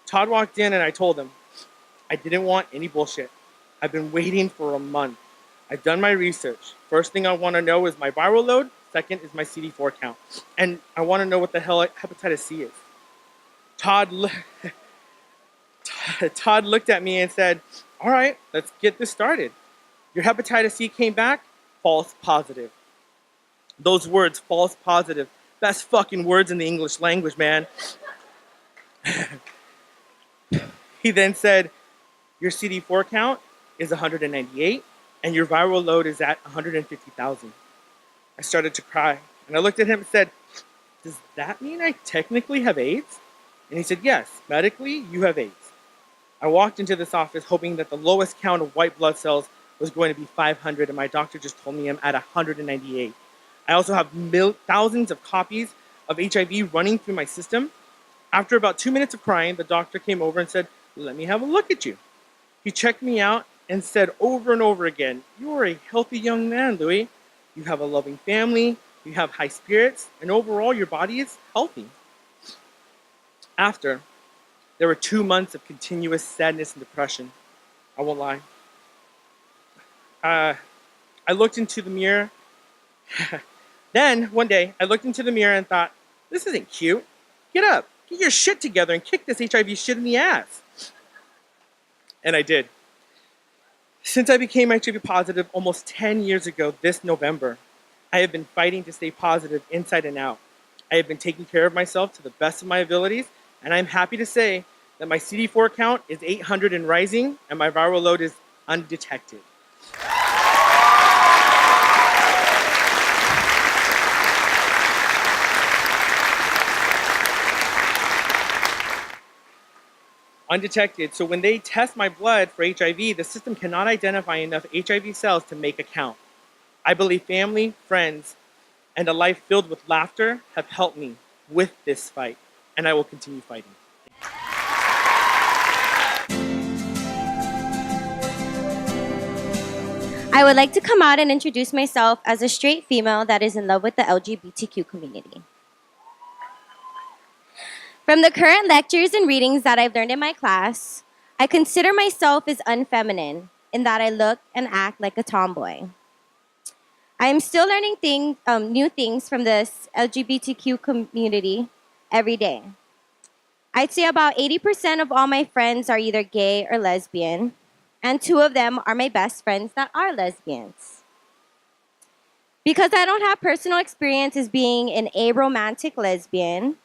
Todd walked in and I told him, I didn't want any bullshit. I've been waiting for a month. I've done my research. First thing I want to know is my viral load. Second is my CD4 count. And I want to know what the hell hepatitis C is. Todd looked at me and said, all right, let's get this started. Your hepatitis C came back, false positive. Those words, false positive, best fucking words in the English language, man. He then said, your CD4 count is 198 and your viral load is at 150,000. I started to cry and I looked at him and said, does that mean I technically have AIDS? And he said, yes, medically you have AIDS. I walked into this office hoping that the lowest count of white blood cells was going to be 500, and my doctor just told me I'm at 198. I also have thousands of copies of HIV running through my system. After about 2 minutes of crying, the doctor came over and said, let me have a look at you. He checked me out and said over and over again, you are a healthy young man, Louis. You have a loving family, you have high spirits, and overall your body is healthy. After, there were 2 months of continuous sadness and depression. I won't lie. I looked into the mirror. Then, one day, I looked into the mirror and thought, this isn't cute. Get up, get your shit together and kick this HIV shit in the ass. And I did. Since I became HIV positive almost 10 years ago this November, I have been fighting to stay positive inside and out. I have been taking care of myself to the best of my abilities, and I'm happy to say that my CD4 count is 800 and rising, and my viral load is undetected. Undetected. So when they test my blood for HIV, the system cannot identify enough HIV cells to make a count. I believe family, friends, and a life filled with laughter have helped me with this fight, and I will continue fighting. I would like to come out and introduce myself as a straight female that is in love with the LGBTQ community. From the current lectures and readings that I've learned in my class, I consider myself as unfeminine in that I look and act like a tomboy. I am still learning new things from this LGBTQ community every day. I'd say about 80% of all my friends are either gay or lesbian, and 2 of them are my best friends that are lesbians. Because I don't have personal experience as being an aromantic lesbian,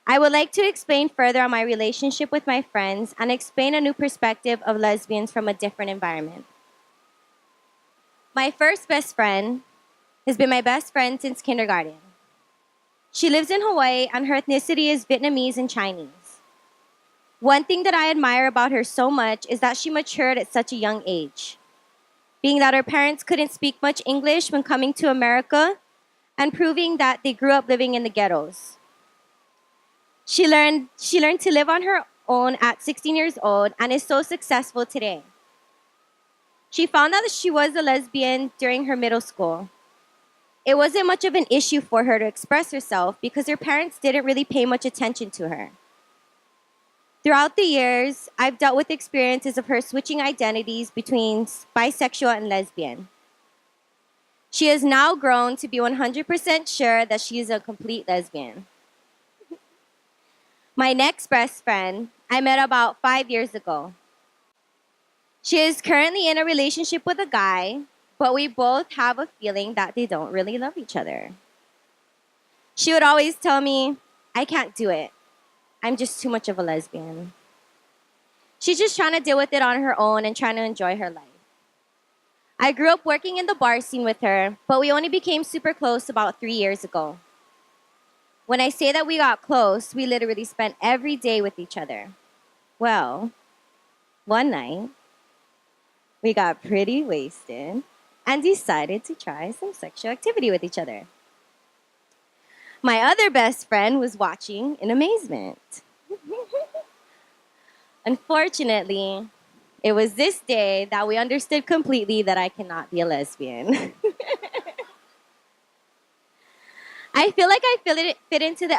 I would like to explain further on my relationship with my friends and explain a new perspective of lesbians from a different environment. My first best friend has been my best friend since kindergarten. She lives in Hawaii and her ethnicity is Vietnamese and Chinese. One thing that I admire about her so much is that she matured at such a young age. Being that her parents couldn't speak much English when coming to America, and proving that they grew up living in the ghettos. She learned to live on her own at 16 years old and is so successful today. She found out that she was a lesbian during her middle school. It wasn't much of an issue for her to express herself because her parents didn't really pay much attention to her. Throughout the years, I've dealt with experiences of her switching identities between bisexual and lesbian. She has now grown to be 100% sure that she is a complete lesbian. My next best friend, I met about 5 years ago. She is currently in a relationship with a guy, but we both have a feeling that they don't really love each other. She would always tell me, I can't do it. I'm just too much of a lesbian. She's just trying to deal with it on her own and trying to enjoy her life. I grew up working in the bar scene with her, but we only became super close about 3 years ago. When I say that we got close, we literally spent every day with each other. Well, one night, we got pretty wasted and decided to try some sexual activity with each other. My other best friend was watching in amazement. Unfortunately, it was this day that we understood completely that I cannot be a lesbian. I feel like I fit into the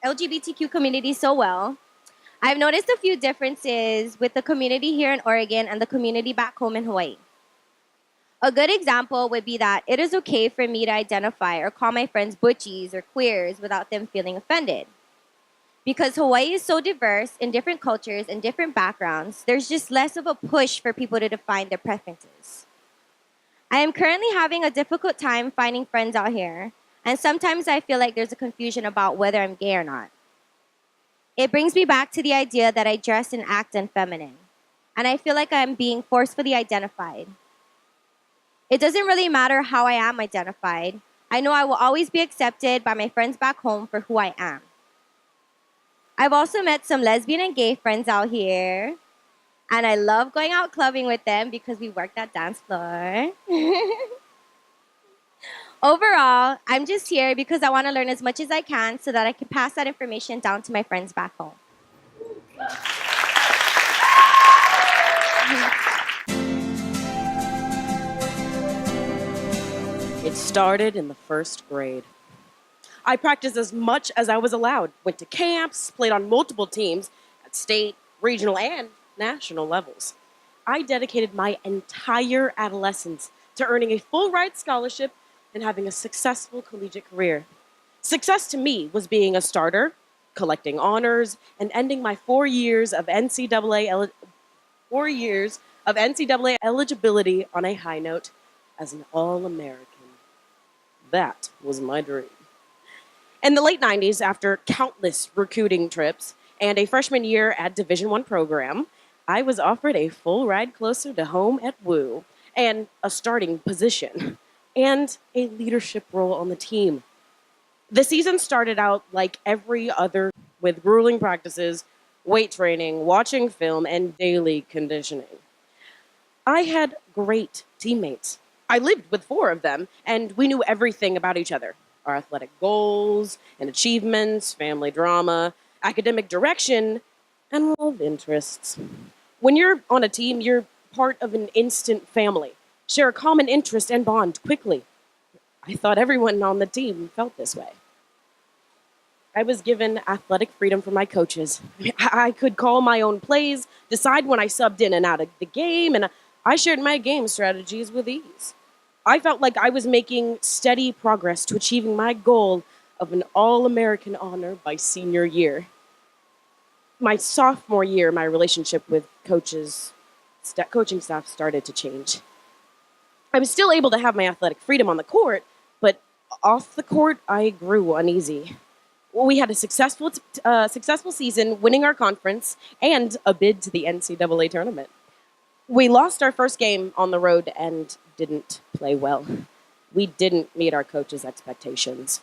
LGBTQ community so well. I've noticed a few differences with the community here in Oregon and the community back home in Hawaii. A good example would be that it is okay for me to identify or call my friends butchies or queers without them feeling offended. Because Hawaii is so diverse in different cultures and different backgrounds, there's just less of a push for people to define their preferences. I am currently having a difficult time finding friends out here, and sometimes I feel like there's a confusion about whether I'm gay or not. It brings me back to the idea that I dress and act unfeminine, and I feel like I'm being forcefully identified. It doesn't really matter how I am identified. I know I will always be accepted by my friends back home for who I am. I've also met some lesbian and gay friends out here, and I love going out clubbing with them because we work that dance floor. Overall, I'm just here because I want to learn as much as I can so that I can pass that information down to my friends back home. It started in the first grade. I practiced as much as I was allowed, went to camps, played on multiple teams at state, regional, and national levels. I dedicated my entire adolescence to earning a full ride scholarship and having a successful collegiate career. Success to me was being a starter, collecting honors, and ending my 4 years of NCAA eligibility on a high note as an All-American. That was my dream. In the late 90s, after countless recruiting trips and a freshman year at Division I program, I was offered a full ride closer to home at WOU and a starting position and a leadership role on the team. The season started out like every other with grueling practices, weight training, watching film, and daily conditioning. I had great teammates. I lived with 4 of them, and we knew everything about each other. Our athletic goals and achievements, family drama, academic direction, and love interests. When you're on a team, you're part of an instant family. Share a common interest and bond quickly. I thought everyone on the team felt this way. I was given athletic freedom from my coaches. I could call my own plays, decide when I subbed in and out of the game, and I shared my game strategies with ease. I felt like I was making steady progress to achieving my goal of an All-American honor by senior year. My sophomore year, my relationship with coaching staff started to change. I was still able to have my athletic freedom on the court, but off the court, I grew uneasy. We had a successful season, winning our conference and a bid to the NCAA tournament. We lost our first game on the road and didn't play well. We didn't meet our coach's expectations.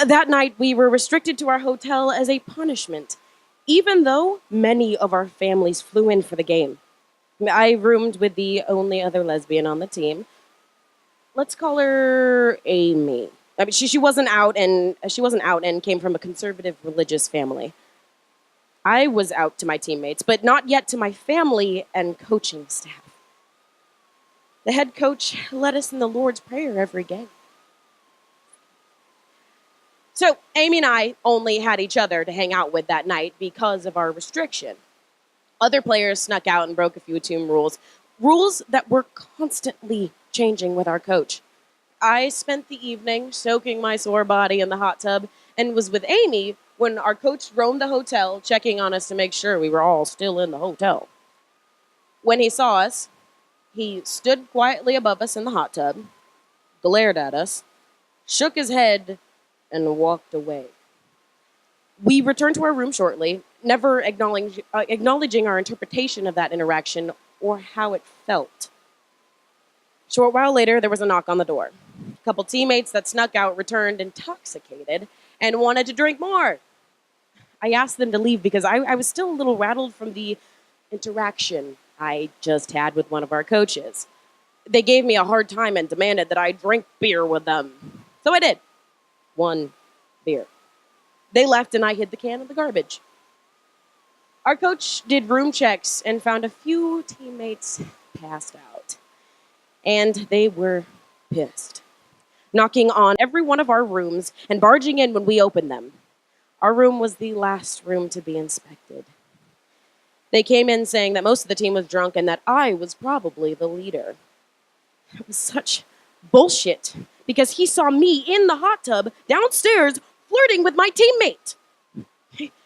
That night, we were restricted to our hotel as a punishment, even though many of our families flew in for the game. I roomed with the only other lesbian on the team. Let's call her Amy. I mean, she wasn't out and came from a conservative religious family. I was out to my teammates, but not yet to my family and coaching staff. The head coach led us in the Lord's Prayer every game. So Amy and I only had each other to hang out with that night because of our restriction. Other players snuck out and broke a few team rules that were constantly changing with our coach. I spent the evening soaking my sore body in the hot tub and was with Amy when our coach roamed the hotel, checking on us to make sure we were all still in the hotel. When he saw us, he stood quietly above us in the hot tub, glared at us, shook his head, and walked away. We returned to our room shortly, never acknowledging our interpretation of that interaction or how it felt. A short while later, there was a knock on the door. A couple teammates that snuck out returned intoxicated and wanted to drink more. I asked them to leave because I was still a little rattled from the interaction I just had with one of our coaches. They gave me a hard time and demanded that I drink beer with them. So I did. 1 beer. They left and I hid the can in the garbage. Our coach did room checks and found a few teammates passed out. And they were pissed, knocking on every one of our rooms and barging in when we opened them. Our room was the last room to be inspected. They came in saying that most of the team was drunk and that I was probably the leader. It was such bullshit because he saw me in the hot tub downstairs flirting with my teammate.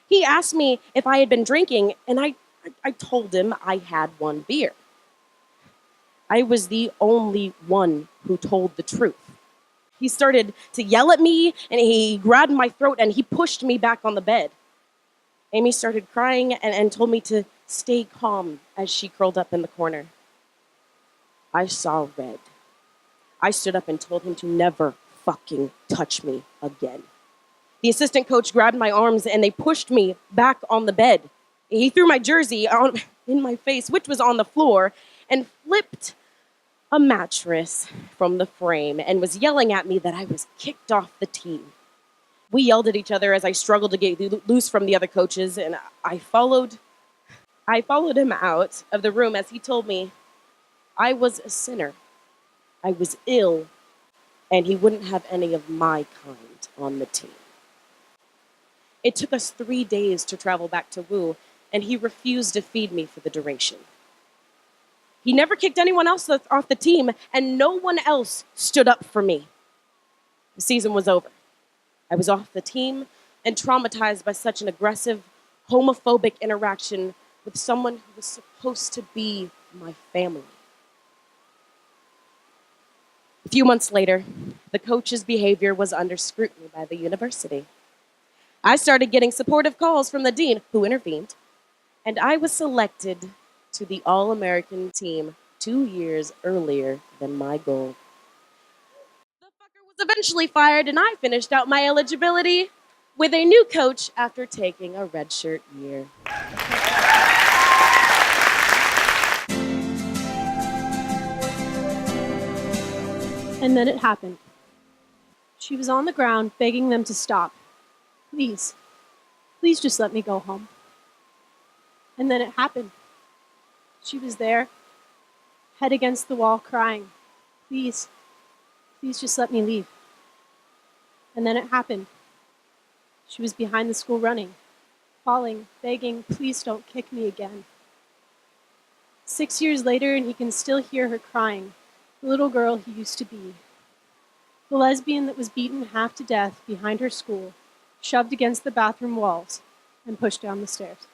He asked me if I had been drinking, and I told him I had 1 beer. I was the only one who told the truth. He started to yell at me, and he grabbed my throat, and he pushed me back on the bed. Amy started crying and told me to stay calm as she curled up in the corner. I saw red. I stood up and told him to never fucking touch me again. The assistant coach grabbed my arms and they pushed me back on the bed. He threw my jersey in my face, which was on the floor, and flipped a mattress from the frame and was yelling at me that I was kicked off the team. We yelled at each other as I struggled to get loose from the other coaches, and I followed him out of the room as he told me I was a sinner, I was ill, and he wouldn't have any of my kind on the team. It took us 3 days to travel back to WOU, and he refused to feed me for the duration. He never kicked anyone else off the team, and no one else stood up for me. The season was over. I was off the team and traumatized by such an aggressive, homophobic interaction with someone who was supposed to be my family. A few months later, the coach's behavior was under scrutiny by the university. I started getting supportive calls from the dean, who intervened, and I was selected to the All-American team 2 years earlier than my goal. The fucker was eventually fired, and I finished out my eligibility with a new coach after taking a redshirt year. And then it happened. She was on the ground begging them to stop. Please, please just let me go home. And then it happened. She was there, head against the wall, crying, please, please just let me leave. And then it happened. She was behind the school running, falling, begging, please don't kick me again. 6 years later, and he can still hear her crying, the little girl he used to be. The lesbian that was beaten half to death behind her school, shoved against the bathroom walls, and pushed down the stairs.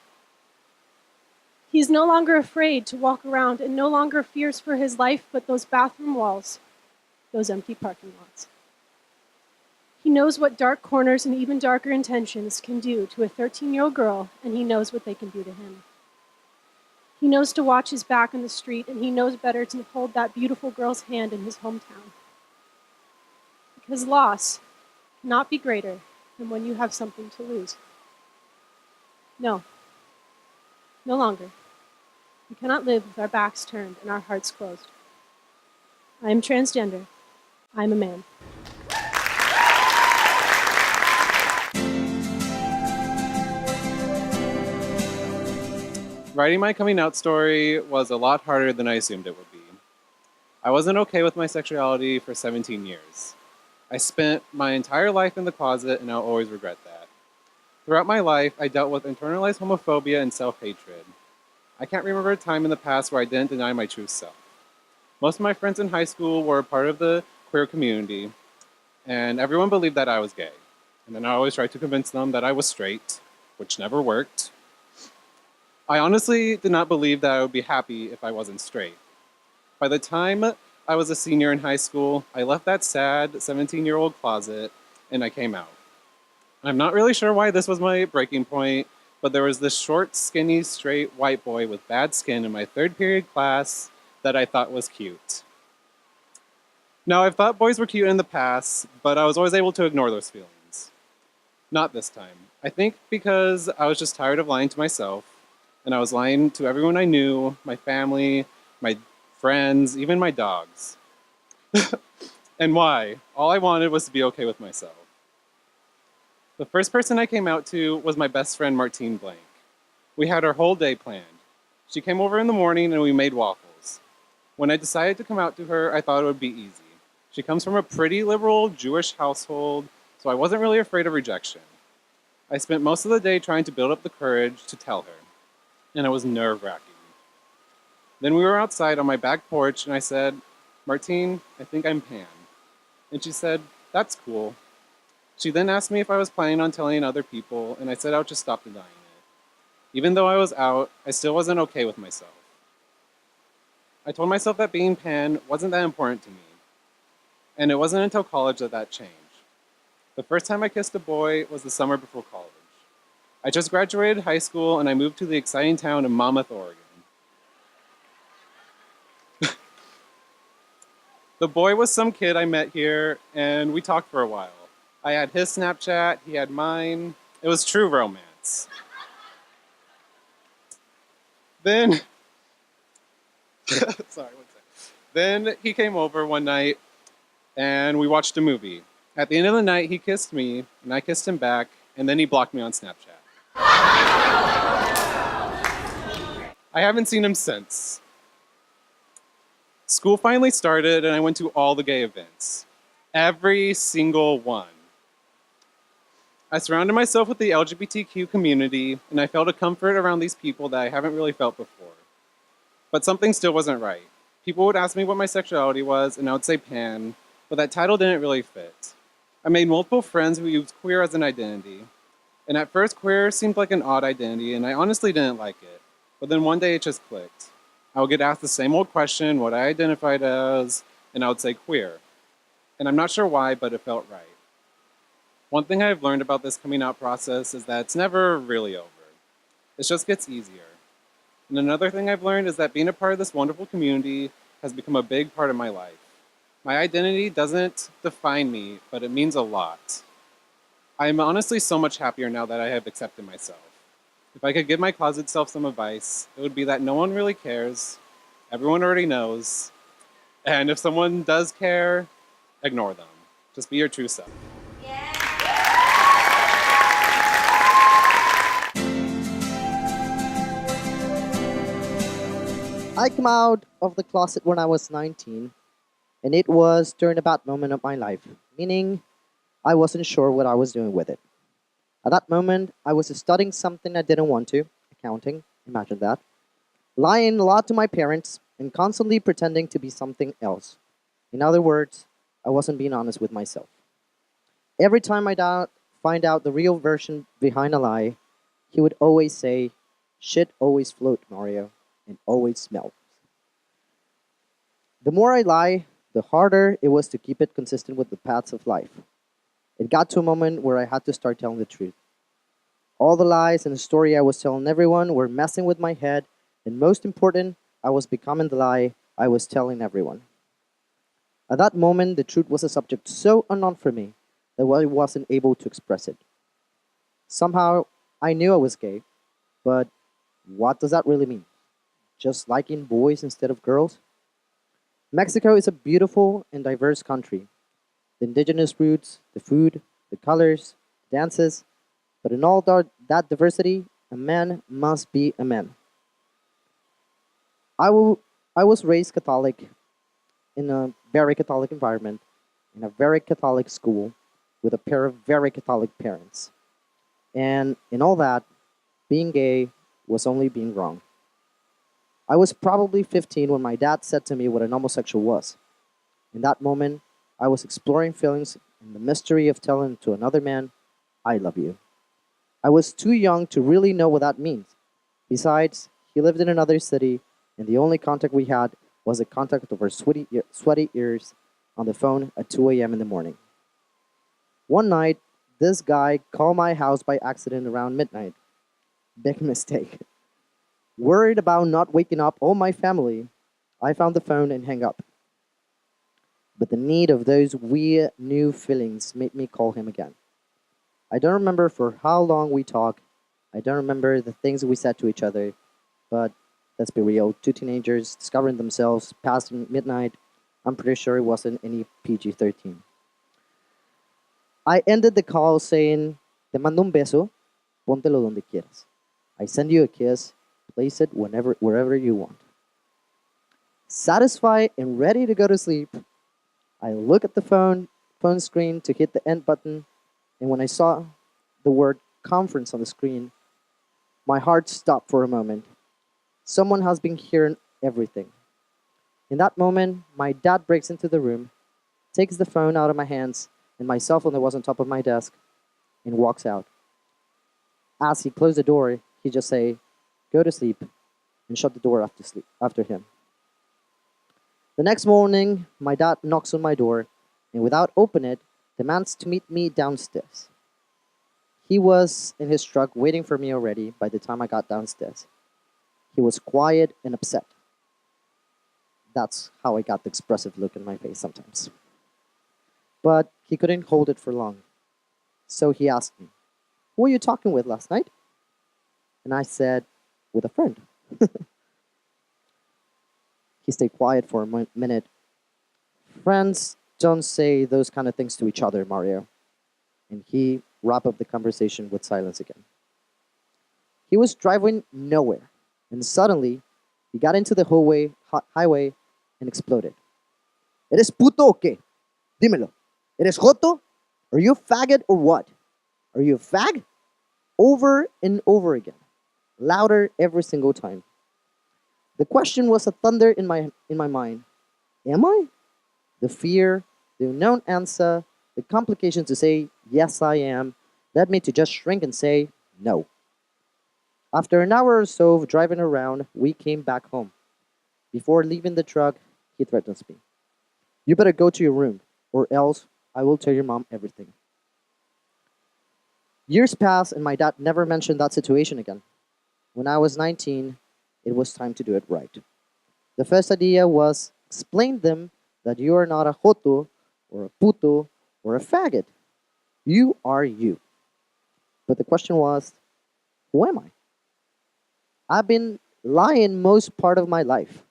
He is no longer afraid to walk around and no longer fears for his life, but those bathroom walls, those empty parking lots. He knows what dark corners and even darker intentions can do to a 13-year-old girl, and he knows what they can do to him. He knows to watch his back on the street, and he knows better to hold that beautiful girl's hand in his hometown. Because loss cannot be greater than when you have something to lose. No, No longer. We cannot live with our backs turned and our hearts closed. I am transgender. I am a man. Writing my coming out story was a lot harder than I assumed it would be. I wasn't okay with my sexuality for 17 years. I spent my entire life in the closet, and I'll always regret that. Throughout my life, I dealt with internalized homophobia and self-hatred. I can't remember a time in the past where I didn't deny my true self. Most of my friends in high school were a part of the queer community, and everyone believed that I was gay. And then I always tried to convince them that I was straight, which never worked. I honestly did not believe that I would be happy if I wasn't straight. By the time I was a senior in high school, I left that sad 17-year-old closet and I came out. I'm not really sure why this was my breaking point, but there was this short, skinny, straight white boy with bad skin in my third period class that I thought was cute. Now, I've thought boys were cute in the past, but I was always able to ignore those feelings. Not this time. I think because I was just tired of lying to myself, and I was lying to everyone I knew, my family, my friends, even my dogs. And why? All I wanted was to be okay with myself. The first person I came out to was my best friend, Martine Blank. We had our whole day planned. She came over in the morning and we made waffles. When I decided to come out to her, I thought it would be easy. She comes from a pretty liberal Jewish household, so I wasn't really afraid of rejection. I spent most of the day trying to build up the courage to tell her, and it was nerve-wracking. Then we were outside on my back porch, and I said, "Martine, I think I'm pan." And she said, "That's cool." She then asked me if I was planning on telling other people, and I said I would just stop denying it. Even though I was out, I still wasn't okay with myself. I told myself that being pan wasn't that important to me, and it wasn't until college that that changed. The first time I kissed a boy was the summer before college. I just graduated high school, and I moved to the exciting town of Monmouth, Oregon. The boy was some kid I met here, and we talked for a while. I had his Snapchat, he had mine. It was true romance. Then, sorry, one sec. Then he came over one night, and we watched a movie. At the end of the night, he kissed me, and I kissed him back, and then he blocked me on Snapchat. I haven't seen him since. School finally started, and I went to all the gay events. Every single one. I surrounded myself with the LGBTQ community, and I felt a comfort around these people that I haven't really felt before. But something still wasn't right. People would ask me what my sexuality was, and I would say pan, but that title didn't really fit. I made multiple friends who used queer as an identity. And at first, queer seemed like an odd identity, and I honestly didn't like it. But then one day it just clicked. I would get asked the same old question, what I identified as, and I would say queer. And I'm not sure why, but it felt right. One thing I've learned about this coming out process is that it's never really over. It just gets easier. And another thing I've learned is that being a part of this wonderful community has become a big part of my life. My identity doesn't define me, but it means a lot. I am honestly so much happier now that I have accepted myself. If I could give my closet self some advice, it would be that no one really cares, everyone already knows, and if someone does care, ignore them. Just be your true self. I came out of the closet when I was 19, and it was turnabout moment of my life, meaning I wasn't sure what I was doing with it. At that moment, I was studying something I didn't want to, accounting, imagine that, lying a lot to my parents, and constantly pretending to be something else. In other words, I wasn't being honest with myself. Every time find out the real version behind a lie, he would always say, "Shit always float, Mario, and always smells." The more I lie, the harder it was to keep it consistent with the paths of life. It got to a moment where I had to start telling the truth. All the lies and the story I was telling everyone were messing with my head, and most important, I was becoming the lie I was telling everyone. At that moment, the truth was a subject so unknown for me that I wasn't able to express it. Somehow, I knew I was gay, but What does that really mean? Just liking boys instead of girls? Mexico is a beautiful and diverse country. The indigenous roots, the food, the colors, dances, but in all that diversity, a man must be a man. I, will, I was raised Catholic in a very Catholic environment, in a very Catholic school, with a pair of very Catholic parents. And in all that, being gay was only being wrong. I was probably 15 when my dad said to me what an homosexual was. In that moment, I was exploring feelings and the mystery of telling to another man, I love you. I was too young to really know what that means. Besides, he lived in another city, and the only contact we had was the contact of our sweaty ears on the phone at 2 a.m. in the morning. One night, this guy called my house by accident around midnight. Big mistake. Worried about not waking up all my family, I found the phone and hung up. But the need of those weird new feelings made me call him again. I don't remember for how long we talked. I don't remember the things we said to each other. But let's be real, two teenagers discovering themselves past midnight, I'm pretty sure it wasn't any PG-13. I ended the call saying, Te mando un beso, póntelo donde quieras. I send you a kiss, place it wherever you want. Satisfied and ready to go to sleep, I look at the phone screen to hit the end button, and when I saw the word conference on the screen, my heart stopped for a moment. Someone has been hearing everything. In that moment, my dad breaks into the room, takes the phone out of my hands and my cell phone that was on top of my desk, and walks out. As he closed the door, he just say, "Go to sleep," and shut the door after him. The next morning, my dad knocks on my door, and without opening it, demands to meet me downstairs. He was in his truck waiting for me already by the time I got downstairs. He was quiet and upset. That's how I got the expressive look in my face sometimes. But he couldn't hold it for long. So he asked me, "Who were you talking with last night?" And I said, "With a friend." He stayed quiet for a minute. Friends don't say those kind of things to each other, Mario. And he wrapped up the conversation with silence again. He was driving nowhere, and suddenly he got into the highway and exploded. "Eres puto o qué? Dímelo. Eres joto? Are you a faggot or what? Are you a fag?" Over and over again, louder every single time. The question was a thunder in my mind. Am I? The fear, the unknown answer, the complication to say, yes, I am, led me to just shrink and say, no. After an hour or so of driving around, we came back home. Before leaving the truck, he threatens me. "You better go to your room, or else I will tell your mom everything." Years passed, and my dad never mentioned that situation again. When I was 19, it was time to do it right. The first idea was explain them that you are not a joto, or a puto, or a faggot. You are you. But the question was, who am I? I've been lying most part of my life.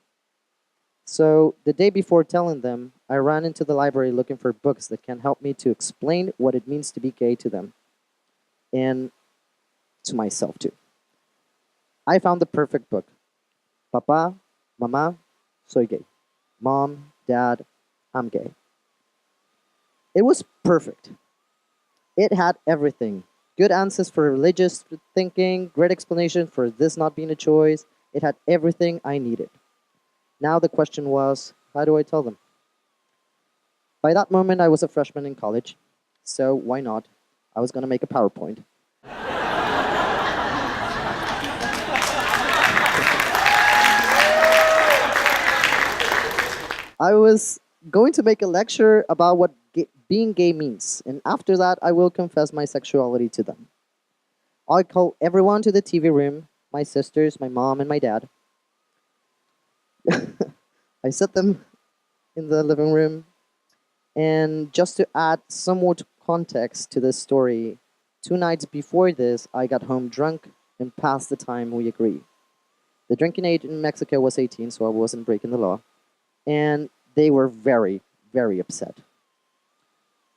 So the day before telling them, I ran into the library looking for books that can help me to explain what it means to be gay to them. And to myself too. I found the perfect book. Papa, Mama, soy gay. Mom, Dad, I'm gay. It was perfect. It had everything. Good answers for religious thinking, great explanation for this not being a choice. It had everything I needed. Now the question was, how do I tell them? By that moment, I was a freshman in college, so why not? I was going to make a PowerPoint. I was going to make a lecture about what being gay means, and after that, I will confess my sexuality to them. I call everyone to the TV room, my sisters, my mom, and my dad. I set them in the living room, and just to add some more context to this story, 2 nights before this, I got home drunk and past the time we agreed. The drinking age in Mexico was 18, so I wasn't breaking the law. And they were very, very upset.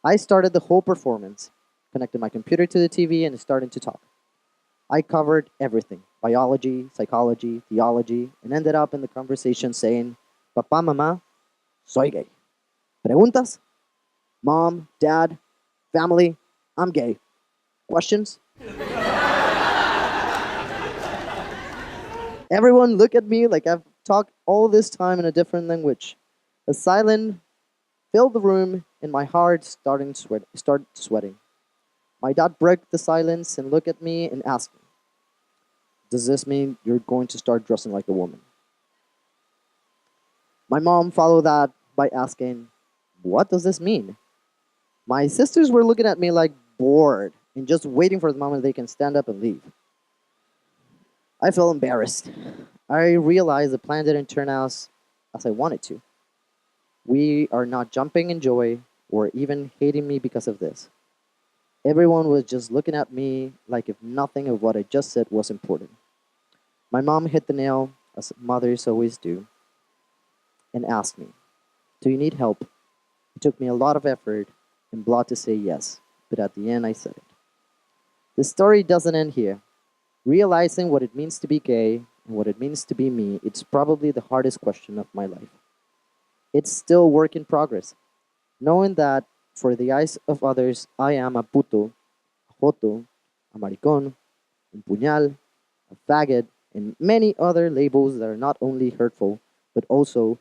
I started the whole performance, connected my computer to the TV, and started to talk. I covered everything: biology, psychology, theology, and ended up in the conversation saying, Papá, mamá, soy gay. Preguntas? Mom, dad, family, I'm gay. Questions? Everyone look at me like I've talked all this time in a different language. A silence filled the room, and my heart started sweating. My dad broke the silence and looked at me and asked me, does this mean you're going to start dressing like a woman? My mom followed that by asking, what does this mean? My sisters were looking at me like bored and just waiting for the moment they can stand up and leave. I felt embarrassed. I realized the plan didn't turn out as I wanted to. We are not jumping in joy or even hating me because of this. Everyone was just looking at me like if nothing of what I just said was important. My mom hit the nail, as mothers always do, and asked me, do you need help? It took me a lot of effort and blood to say yes, but at the end I said it. The story doesn't end here. Realizing what it means to be gay and what it means to be me, it's probably the hardest question of my life. It's still work in progress. Knowing that for the eyes of others, I am a puto, a joto, a maricón, un puñal, a faggot, and many other labels that are not only hurtful, but also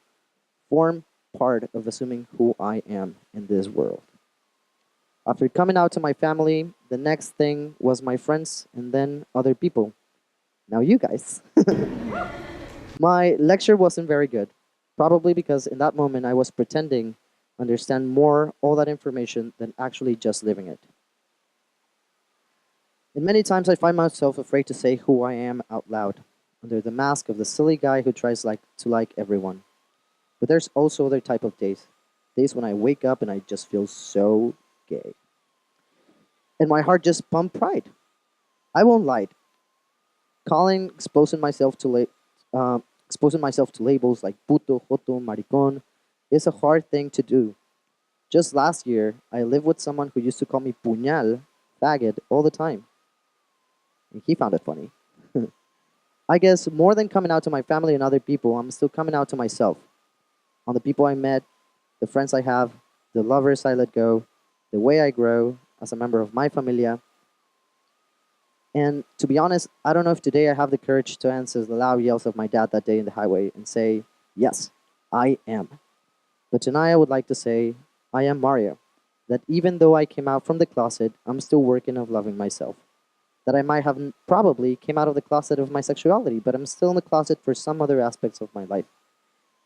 form part of assuming who I am in this world. After coming out to my family, the next thing was my friends and then other people. Now you guys. My lecture wasn't very good, probably because in that moment I was pretending to understand more all that information than actually just living it. And many times I find myself afraid to say who I am out loud, under the mask of the silly guy who tries to like everyone. But there's also other type of days. Days when I wake up and I just feel so gay. And my heart just pumped pride. I won't lie. Exposing myself to labels like puto, joto, maricón is a hard thing to do. Just last year, I lived with someone who used to call me puñal, faggot, all the time. And he found it funny. I guess more than coming out to my family and other people, I'm still coming out to myself. On the people I met, the friends I have, the lovers I let go, the way I grow as a member of my familia. And to be honest, I don't know if today I have the courage to answer the loud yells of my dad that day in the highway and say, yes, I am. But tonight I would like to say, I am Mario. That even though I came out from the closet, I'm still working on loving myself. That I might have probably came out of the closet of my sexuality, but I'm still in the closet for some other aspects of my life.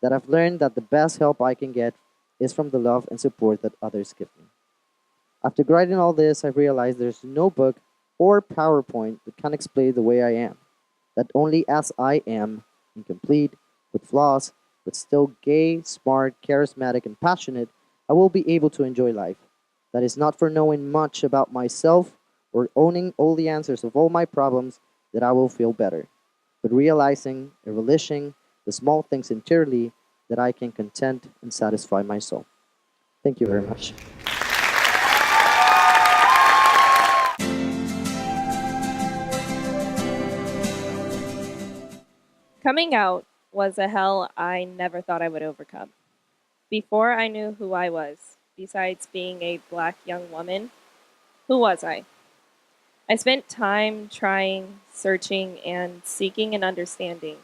That I've learned that the best help I can get is from the love and support that others give me. After writing all this, I realized there's no book or PowerPoint that can explain the way I am. That only as I am, incomplete, with flaws, but still gay, smart, charismatic, and passionate, I will be able to enjoy life. That is not for knowing much about myself or owning all the answers of all my problems that I will feel better, but realizing and relishing the small things interiorly that I can content and satisfy my soul. Thank you very much. Coming out was a hell I never thought I would overcome. Before I knew who I was, besides being a black young woman, who was I? I spent time trying, searching, and seeking an understanding,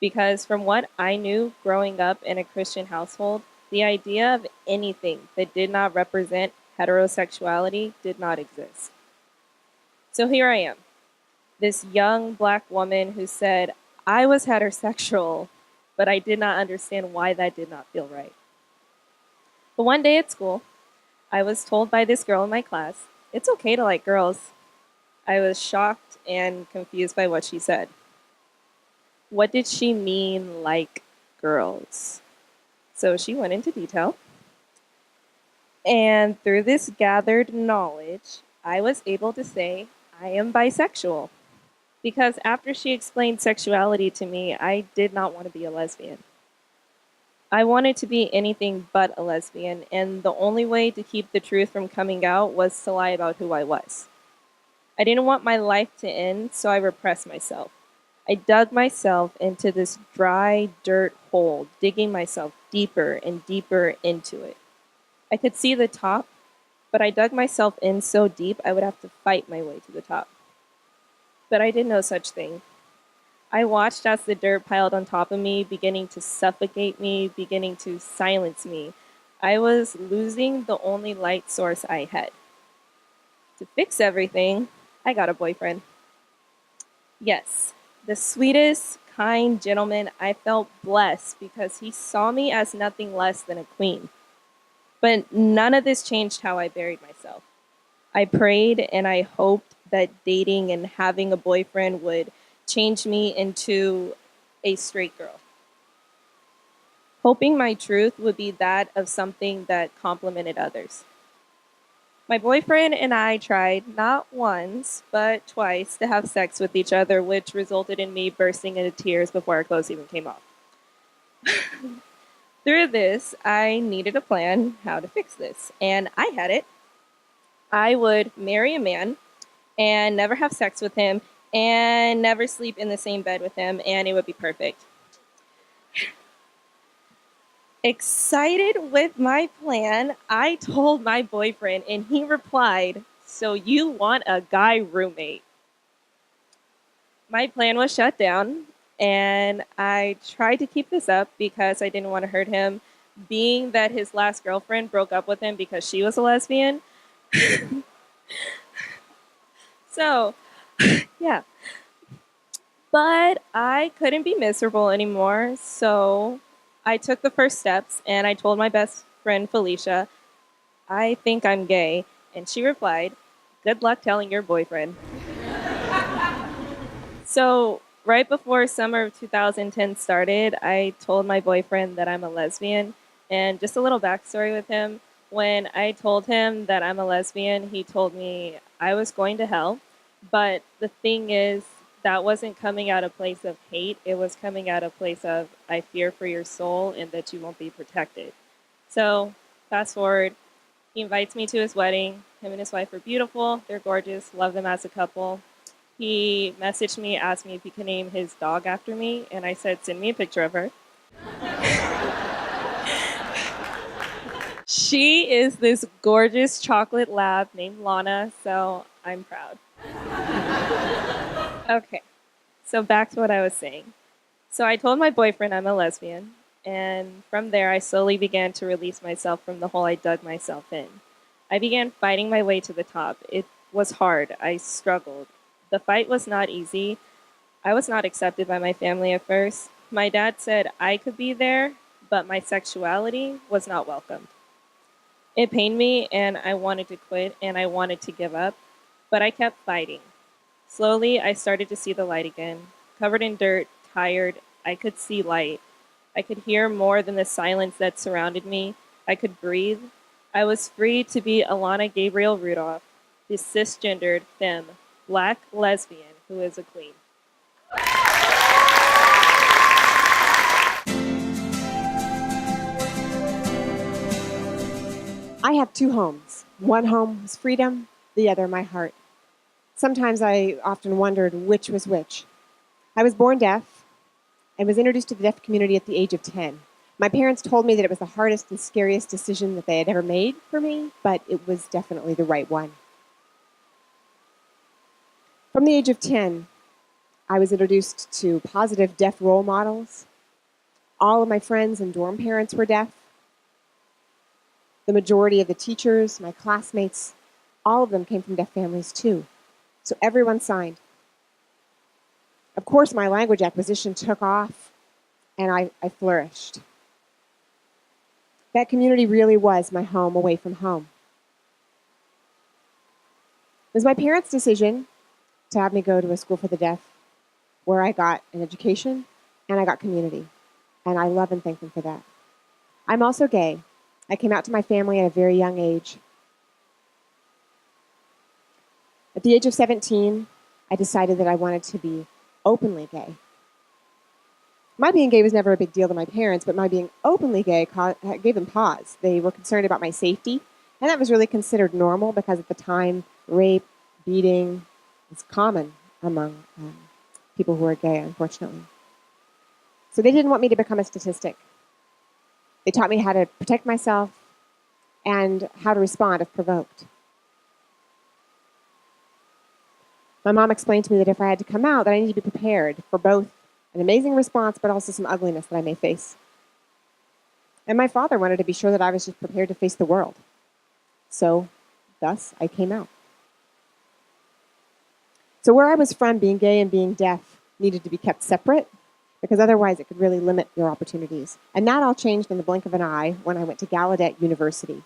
because from what I knew growing up in a Christian household, the idea of anything that did not represent heterosexuality did not exist. So here I am, this young black woman who said I was heterosexual, but I did not understand why that did not feel right. But one day at school, I was told by this girl in my class, it's okay to like girls. I was shocked and confused by what she said. What did she mean, like girls? So she went into detail. And through this gathered knowledge, I was able to say I am bisexual. Because after she explained sexuality to me, I did not want to be a lesbian. I wanted to be anything but a lesbian, and the only way to keep the truth from coming out was to lie about who I was. I didn't want my life to end, so I repressed myself. I dug myself into this dry dirt hole, digging myself deeper and deeper into it. I could see the top, but I dug myself in so deep I would have to fight my way to the top. But I did no such thing. I watched as the dirt piled on top of me, beginning to suffocate me, beginning to silence me. I was losing the only light source I had. To fix everything, I got a boyfriend. Yes, the sweetest, kind gentleman. I felt blessed because he saw me as nothing less than a queen. But none of this changed how I buried myself. I prayed and I hoped that dating and having a boyfriend would change me into a straight girl. Hoping my truth would be that of something that complimented others. My boyfriend and I tried not once, but twice to have sex with each other, which resulted in me bursting into tears before our clothes even came off. Through this, I needed a plan how to fix this, and I had it. I would marry a man and never have sex with him and never sleep in the same bed with him, and it would be perfect. Excited with my plan, I told my boyfriend, and he replied, "So you want a guy roommate?" My plan was shut down, and I tried to keep this up because I didn't want to hurt him, being that his last girlfriend broke up with him because she was a lesbian. So, yeah. But I couldn't be miserable anymore, so I took the first steps and I told my best friend Felicia, "I think I'm gay." And she replied, "Good luck telling your boyfriend." So, right before summer of 2010 started, I told my boyfriend that I'm a lesbian. And just a little backstory with him, when I told him that I'm a lesbian, he told me I was going to hell. But the thing is, that wasn't coming out of a place of hate. It was coming out of a place of, I fear for your soul and that you won't be protected. So, fast forward, he invites me to his wedding. Him and his wife are beautiful. They're gorgeous. Love them as a couple. He messaged me, asked me if he could name his dog after me, and I said, "Send me a picture of her." She is this gorgeous chocolate lab named Lana, so I'm proud. Okay, so back to what I was saying. So I told my boyfriend I'm a lesbian, and from there I slowly began to release myself from the hole I dug myself in. I began fighting my way to the top. It was hard. I struggled. The fight was not easy. I was not accepted by my family at first. My dad said I could be there, but my sexuality was not welcomed. It pained me, and I wanted to quit, and I wanted to give up, but I kept fighting. Slowly, I started to see the light again. Covered in dirt, tired, I could see light. I could hear more than the silence that surrounded me. I could breathe. I was free to be Alana Gabriel Rudolph, the cisgendered, femme, black lesbian who is a queen. I have two homes. One home was freedom, the other my heart. Sometimes I often wondered which was which. I was born deaf and was introduced to the deaf community at the age of 10. My parents told me that it was the hardest and scariest decision that they had ever made for me, but it was definitely the right one. From the age of 10, I was introduced to positive deaf role models. All of my friends and dorm parents were deaf. The majority of the teachers, my classmates, all of them came from deaf families too. So everyone signed. Of course, my language acquisition took off, and I flourished. That community really was my home away from home. It was my parents' decision to have me go to a school for the deaf, where I got an education and I got community. And I love and thank them for that. I'm also gay. I came out to my family at a very young age. At the age of 17, I decided that I wanted to be openly gay. My being gay was never a big deal to my parents, but my being openly gay gave them pause. They were concerned about my safety, and that was really considered normal because at the time, rape, beating was common among people who are gay, unfortunately. So they didn't want me to become a statistic. They taught me how to protect myself and how to respond if provoked. My mom explained to me that if I had to come out, that I needed to be prepared for both an amazing response, but also some ugliness that I may face. And my father wanted to be sure that I was just prepared to face the world. So, thus, I came out. So where I was from, being gay and being deaf needed to be kept separate because otherwise it could really limit your opportunities. And that all changed in the blink of an eye when I went to Gallaudet University.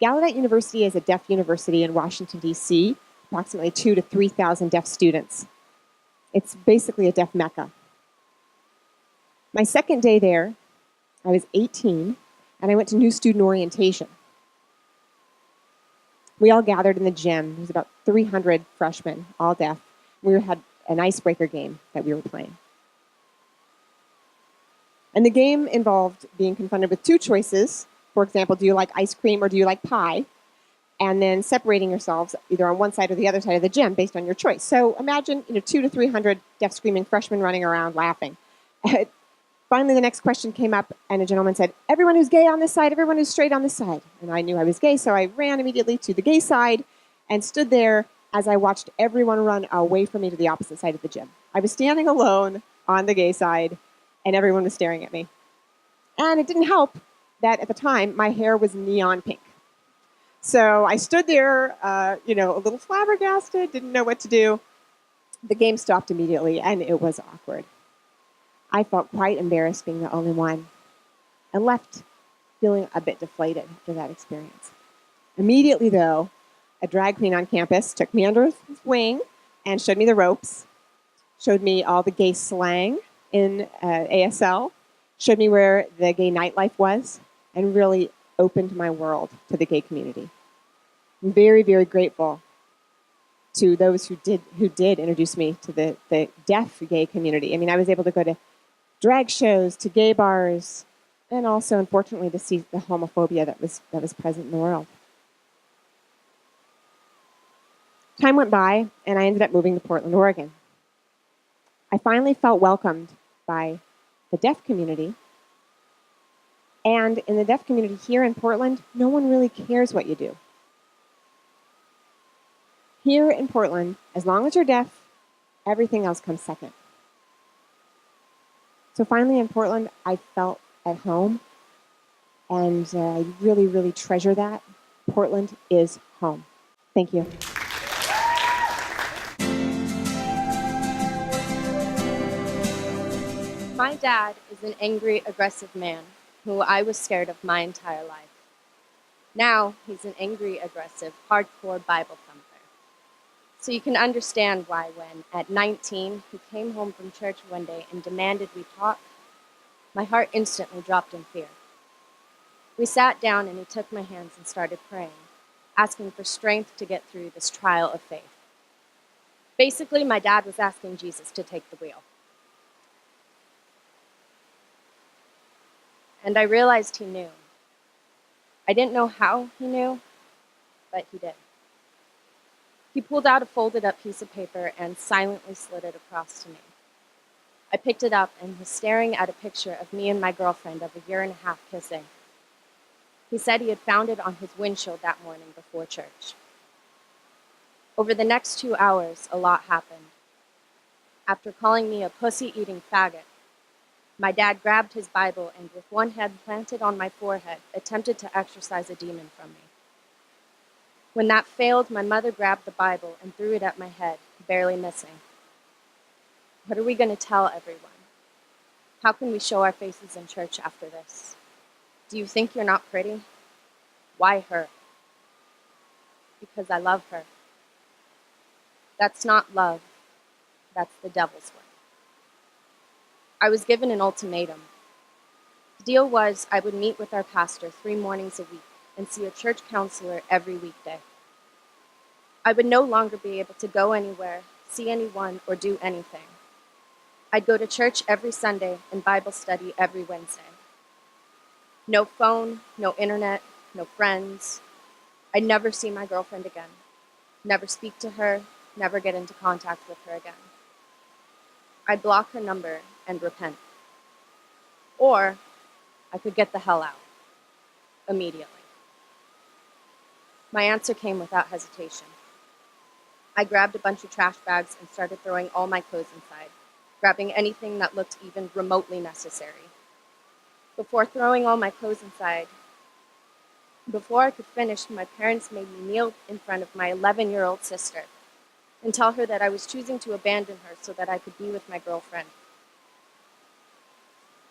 Gallaudet University is a deaf university in Washington, D.C., approximately 2,000 to 3,000 deaf students. It's basically a deaf mecca. My second day there, I was 18, and I went to new student orientation. We all gathered in the gym. There was about 300 freshmen, all deaf. We had an icebreaker game that we were playing. And the game involved being confronted with two choices. For example, do you like ice cream or do you like pie? And then separating yourselves either on one side or the other side of the gym based on your choice. So imagine 200 to 300 deaf screaming freshmen running around laughing. Finally, the next question came up, and a gentleman said, everyone who's gay on this side, everyone who's straight on this side. And I knew I was gay, so I ran immediately to the gay side and stood there as I watched everyone run away from me to the opposite side of the gym. I was standing alone on the gay side, and everyone was staring at me. And it didn't help that at the time, my hair was neon pink. So I stood there, a little flabbergasted, didn't know what to do. The game stopped immediately, and it was awkward. I felt quite embarrassed being the only one and left feeling a bit deflated after that experience. Immediately, though, a drag queen on campus took me under his wing and showed me the ropes, showed me all the gay slang in ASL, showed me where the gay nightlife was, and really opened my world to the gay community. I'm very, very grateful to those who did introduce me to the deaf gay community. I mean, I was able to go to drag shows, to gay bars, and also, unfortunately, to see the homophobia that was present in the world. Time went by, and I ended up moving to Portland, Oregon. I finally felt welcomed by the deaf community. And in the deaf community here in Portland, no one really cares what you do. Here in Portland, as long as you're deaf, everything else comes second. So finally in Portland, I felt at home, and I really, really treasure that. Portland is home. Thank you. My dad is an angry, aggressive man who I was scared of my entire life. Now he's an angry, aggressive, hardcore Bible thumper. So you can understand why when, at 19, he came home from church one day and demanded we talk, my heart instantly dropped in fear. We sat down and he took my hands and started praying, asking for strength to get through this trial of faith. Basically, my dad was asking Jesus to take the wheel. And I realized he knew. I didn't know how he knew, but he did. He pulled out a folded up piece of paper and silently slid it across to me. I picked it up and was staring at a picture of me and my girlfriend of a year and a half kissing. He said he had found it on his windshield that morning before church. Over the next 2 hours, a lot happened. After calling me a pussy-eating faggot, my dad grabbed his Bible and with one hand planted on my forehead, attempted to exorcise a demon from me. When that failed, my mother grabbed the Bible and threw it at my head, barely missing. What are we going to tell everyone? How can we show our faces in church after this? Do you think you're not pretty? Why her? Because I love her. That's not love. That's the devil's work. I was given an ultimatum. The deal was I would meet with our pastor 3 mornings a week and see a church counselor every weekday. I would no longer be able to go anywhere, see anyone, or do anything. I'd go to church every Sunday and Bible study every Wednesday. No phone, no internet, no friends. I'd never see my girlfriend again. Never speak to her, never get into contact with her again. I'd block her number and repent. Or I could get the hell out. Immediately. My answer came without hesitation. I grabbed a bunch of trash bags and started throwing all my clothes inside, grabbing anything that looked even remotely necessary. Before throwing all my clothes inside, before I could finish, my parents made me kneel in front of my 11-year-old sister and tell her that I was choosing to abandon her so that I could be with my girlfriend.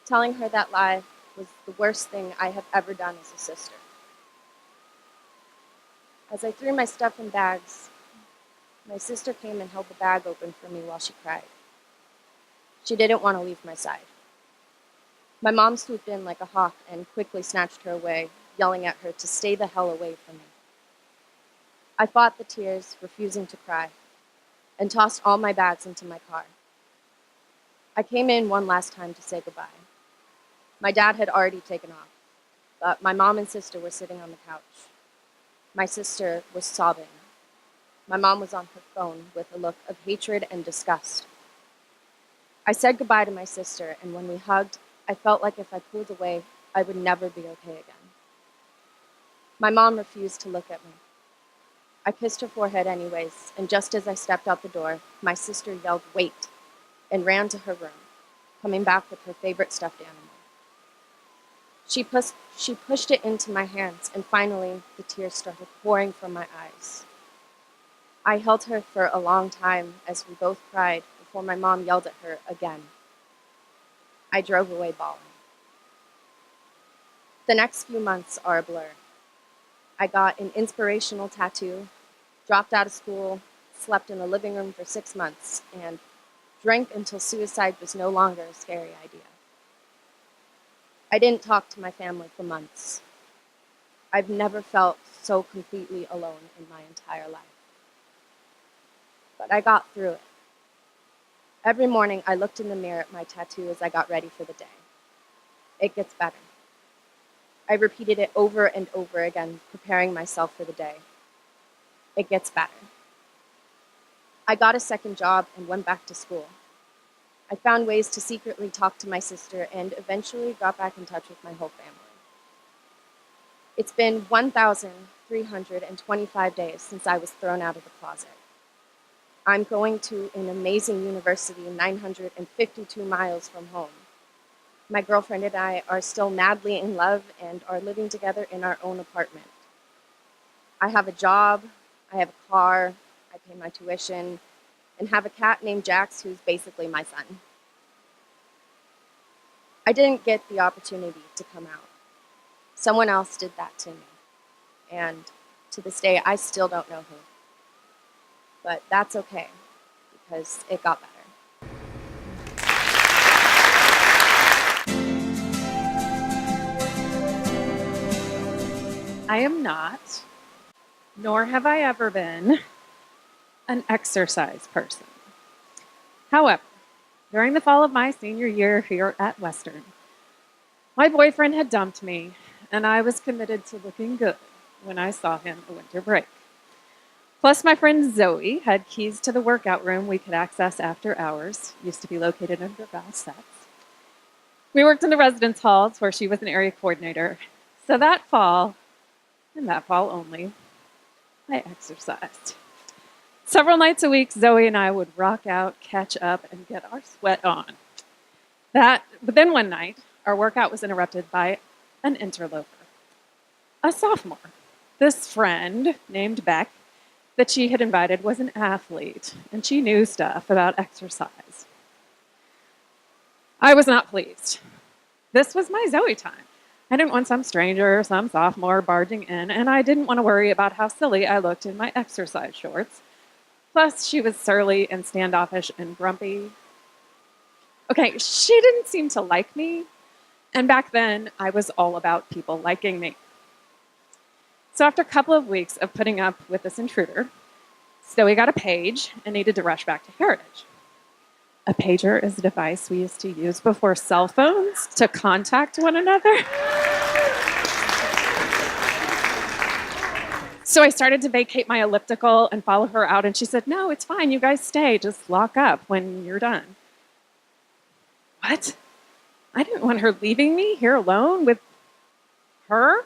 Telling her that lie was the worst thing I have ever done as a sister. As I threw my stuff in bags, my sister came and held the bag open for me while she cried. She didn't want to leave my side. My mom swooped in like a hawk and quickly snatched her away, yelling at her to stay the hell away from me. I fought the tears, refusing to cry, and tossed all my bags into my car. I came in one last time to say goodbye. My dad had already taken off, but my mom and sister were sitting on the couch. My sister was sobbing. My mom was on her phone with a look of hatred and disgust. I said goodbye to my sister, and when we hugged, I felt like if I pulled away, I would never be okay again. My mom refused to look at me. I kissed her forehead anyways, and just as I stepped out the door, my sister yelled, "Wait," and ran to her room, coming back with her favorite stuffed animal. She pushed it into my hands, and finally, the tears started pouring from my eyes. I held her for a long time as we both cried before my mom yelled at her again. I drove away bawling. The next few months are a blur. I got an inspirational tattoo, dropped out of school, slept in the living room for 6 months, and drank until suicide was no longer a scary idea. I didn't talk to my family for months. I've never felt so completely alone in my entire life. But I got through it. Every morning I looked in the mirror at my tattoo as I got ready for the day. It gets better. I repeated it over and over again, preparing myself for the day. It gets better. I got a second job and went back to school. I found ways to secretly talk to my sister and eventually got back in touch with my whole family. It's been 1,325 days since I was thrown out of the closet. I'm going to an amazing university 952 miles from home. My girlfriend and I are still madly in love and are living together in our own apartment. I have a job, I have a car, I pay my tuition, and have a cat named Jax who's basically my son. I didn't get the opportunity to come out. Someone else did that to me. And to this day, I still don't know who. But that's okay, because it got better. I am not, nor have I ever been, an exercise person. However, during the fall of my senior year here at Western, my boyfriend had dumped me, and I was committed to looking good when I saw him a winter break. Plus, my friend Zoe had keys to the workout room we could access after hours, used to be located under WOU sets. We worked in the residence halls where she was an area coordinator. So that fall, and that fall only, I exercised. Several nights a week, Zoe and I would rock out, catch up, and get our sweat on. But then one night, our workout was interrupted by an interloper, a sophomore. This friend, named Beck, that she had invited was an athlete, and she knew stuff about exercise. I was not pleased. This was my Zoe time. I didn't want some stranger, some sophomore barging in, and I didn't want to worry about how silly I looked in my exercise shorts. Plus, she was surly and standoffish and grumpy. Okay, she didn't seem to like me, and back then, I was all about people liking me. So after a couple of weeks of putting up with this intruder, Zoe got a page and needed to rush back to Heritage. A pager is a device we used to use before cell phones to contact one another. So I started to vacate my elliptical and follow her out, and she said, "No, it's fine. You guys stay. Just lock up when you're done." What? I didn't want her leaving me here alone with her.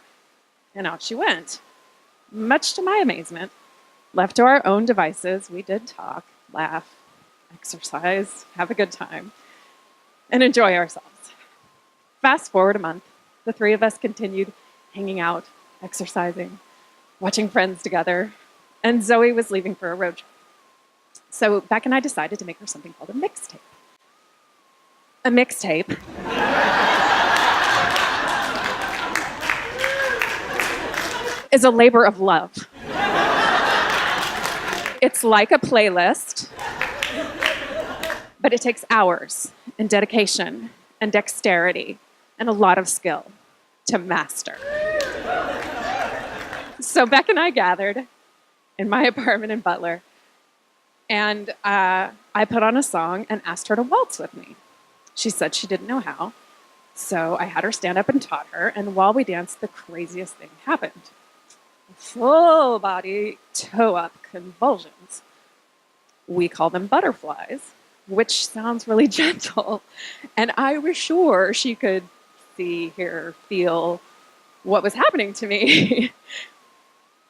And out she went. Much to my amazement, left to our own devices, we did talk, laugh, exercise, have a good time, and enjoy ourselves. Fast forward a month, the three of us continued hanging out, exercising, watching Friends together, and Zoe was leaving for a road trip. So Beck and I decided to make her something called a mixtape. A mixtape is a labor of love. It's like a playlist, but it takes hours and dedication and dexterity and a lot of skill to master. So Beck and I gathered in my apartment in Butler, and I put on a song and asked her to waltz with me. She said she didn't know how, so I had her stand up and taught her, and while we danced, the craziest thing happened. Full body toe-up convulsions. We call them butterflies, which sounds really gentle, and I was sure she could see, hear, feel what was happening to me.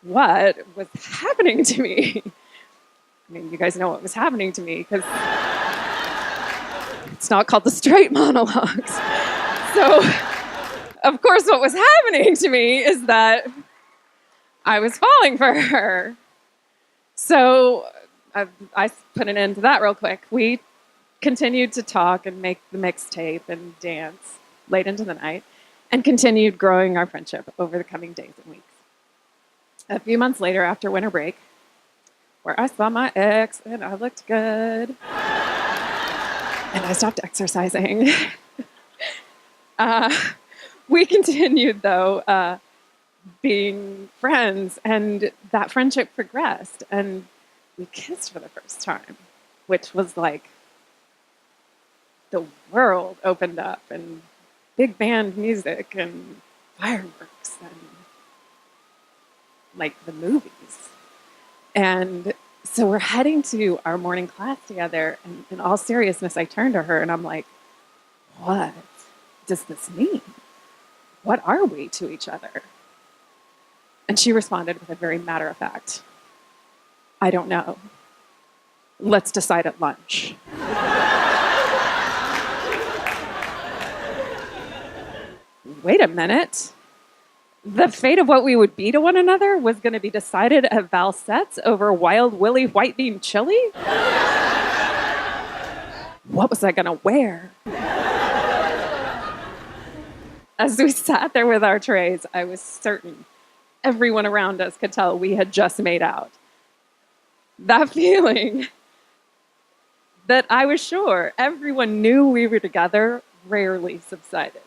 What was happening to me? I mean, you guys know what was happening to me because it's not called the straight monologues. So, of course, what was happening to me is that I was falling for her. So I put an end to that real quick. We continued to talk and make the mixtape and dance late into the night and continued growing our friendship over the coming days and weeks. A few months later, after winter break, where I saw my ex and I looked good, and I stopped exercising. We continued, though, being friends, and that friendship progressed, and we kissed for the first time, which was like the world opened up, and big band music, and fireworks, and like the movies. And so we're heading to our morning class together, and in all seriousness, I turned to her and I'm like, what does this mean? What are we to each other? And she responded with a very matter of fact, I don't know. Let's decide at lunch. Wait a minute. The fate of what we would be to one another was going to be decided at Valsette's over Wild Willie white bean chili? What was I going to wear? As we sat there with our trays, I was certain everyone around us could tell we had just made out. That feeling that I was sure everyone knew we were together rarely subsided.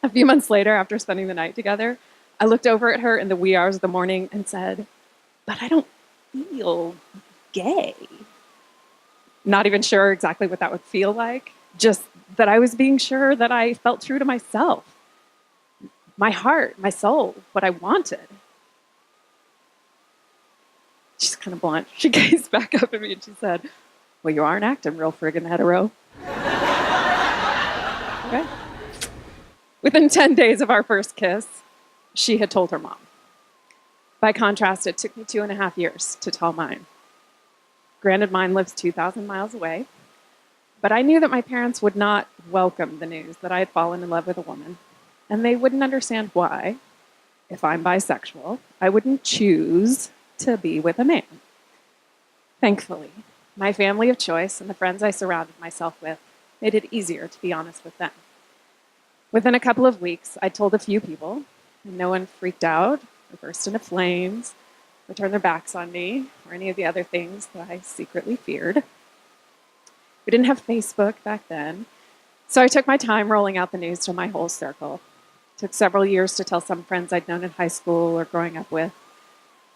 A few months later, after spending the night together, I looked over at her in the wee hours of the morning and said, but I don't feel gay. Not even sure exactly what that would feel like, just that I was being sure that I felt true to myself, my heart, my soul, what I wanted. She's kind of blunt. She gazed back up at me and she said, well, you aren't acting real friggin' hetero. Okay. Within 10 days of our first kiss, she had told her mom. By contrast, it took me 2.5 years to tell mine. Granted, mine lives 2,000 miles away, but I knew that my parents would not welcome the news that I had fallen in love with a woman, and they wouldn't understand why, if I'm bisexual, I wouldn't choose to be with a man. Thankfully, my family of choice and the friends I surrounded myself with made it easier to be honest with them. Within a couple of weeks, I told a few people, and no one freaked out or burst into flames or turned their backs on me or any of the other things that I secretly feared. We didn't have Facebook back then, so I took my time rolling out the news to my whole circle. It took several years to tell some friends I'd known in high school or growing up with.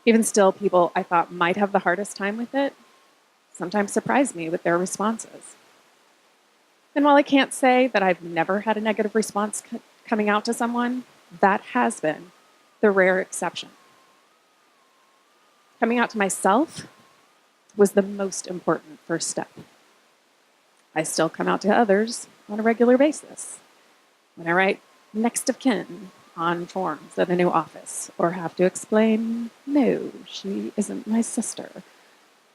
Even still, people I thought might have the hardest time with it sometimes surprise me with their responses. And while I can't say that I've never had a negative response coming out to someone, that has been the rare exception. Coming out to myself was the most important first step. I still come out to others on a regular basis. When I write next of kin on forms at a new office, or have to explain, no, she isn't my sister,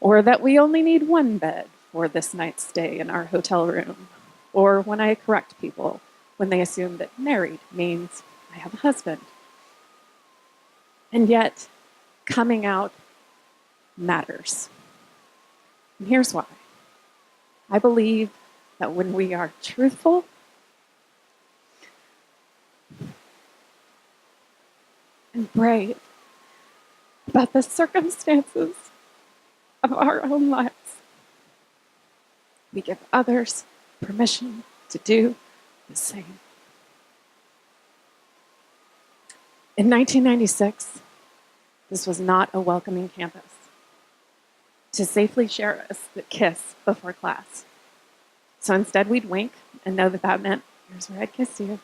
or that we only need one bed for this night's stay in our hotel room, or when I correct people when they assume that married means I have a husband. And yet, coming out matters. And here's why. I believe that when we are truthful, and brave about the circumstances of our own lives, we give others permission to do the same. In 1996, this was not a welcoming campus to safely share a kiss before class. So instead, we'd wink and know that that meant, here's where I'd kiss you.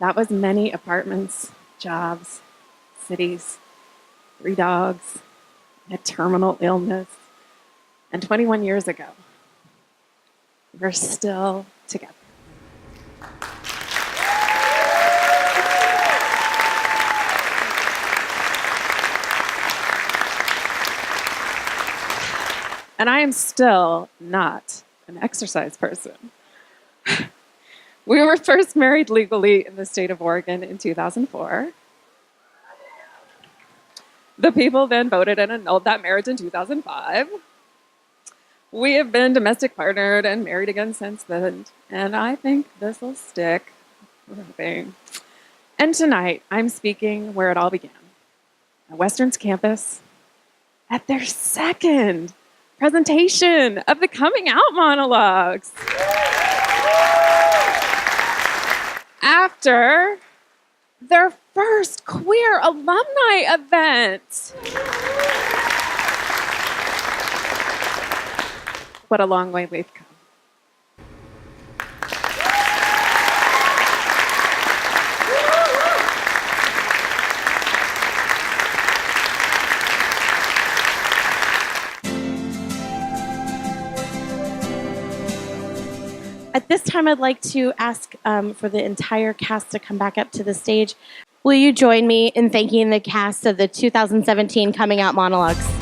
That was many apartments, jobs, cities, 3 dogs, a terminal illness. And 21 years ago, we're still together. And I am still not an exercise person. We were first married legally in the state of Oregon in 2004. The people then voted and annulled that marriage in 2005. We have been domestic partnered and married again since then, and I think this will stick. We're hoping. And tonight, I'm speaking where it all began, at Western's campus, at their second presentation of the Coming Out Monologues. After their first queer alumni event. What a long way we've come. At this time, I'd like to ask for the entire cast to come back up to the stage. Will you join me in thanking the cast of the 2017 Coming Out Monologues?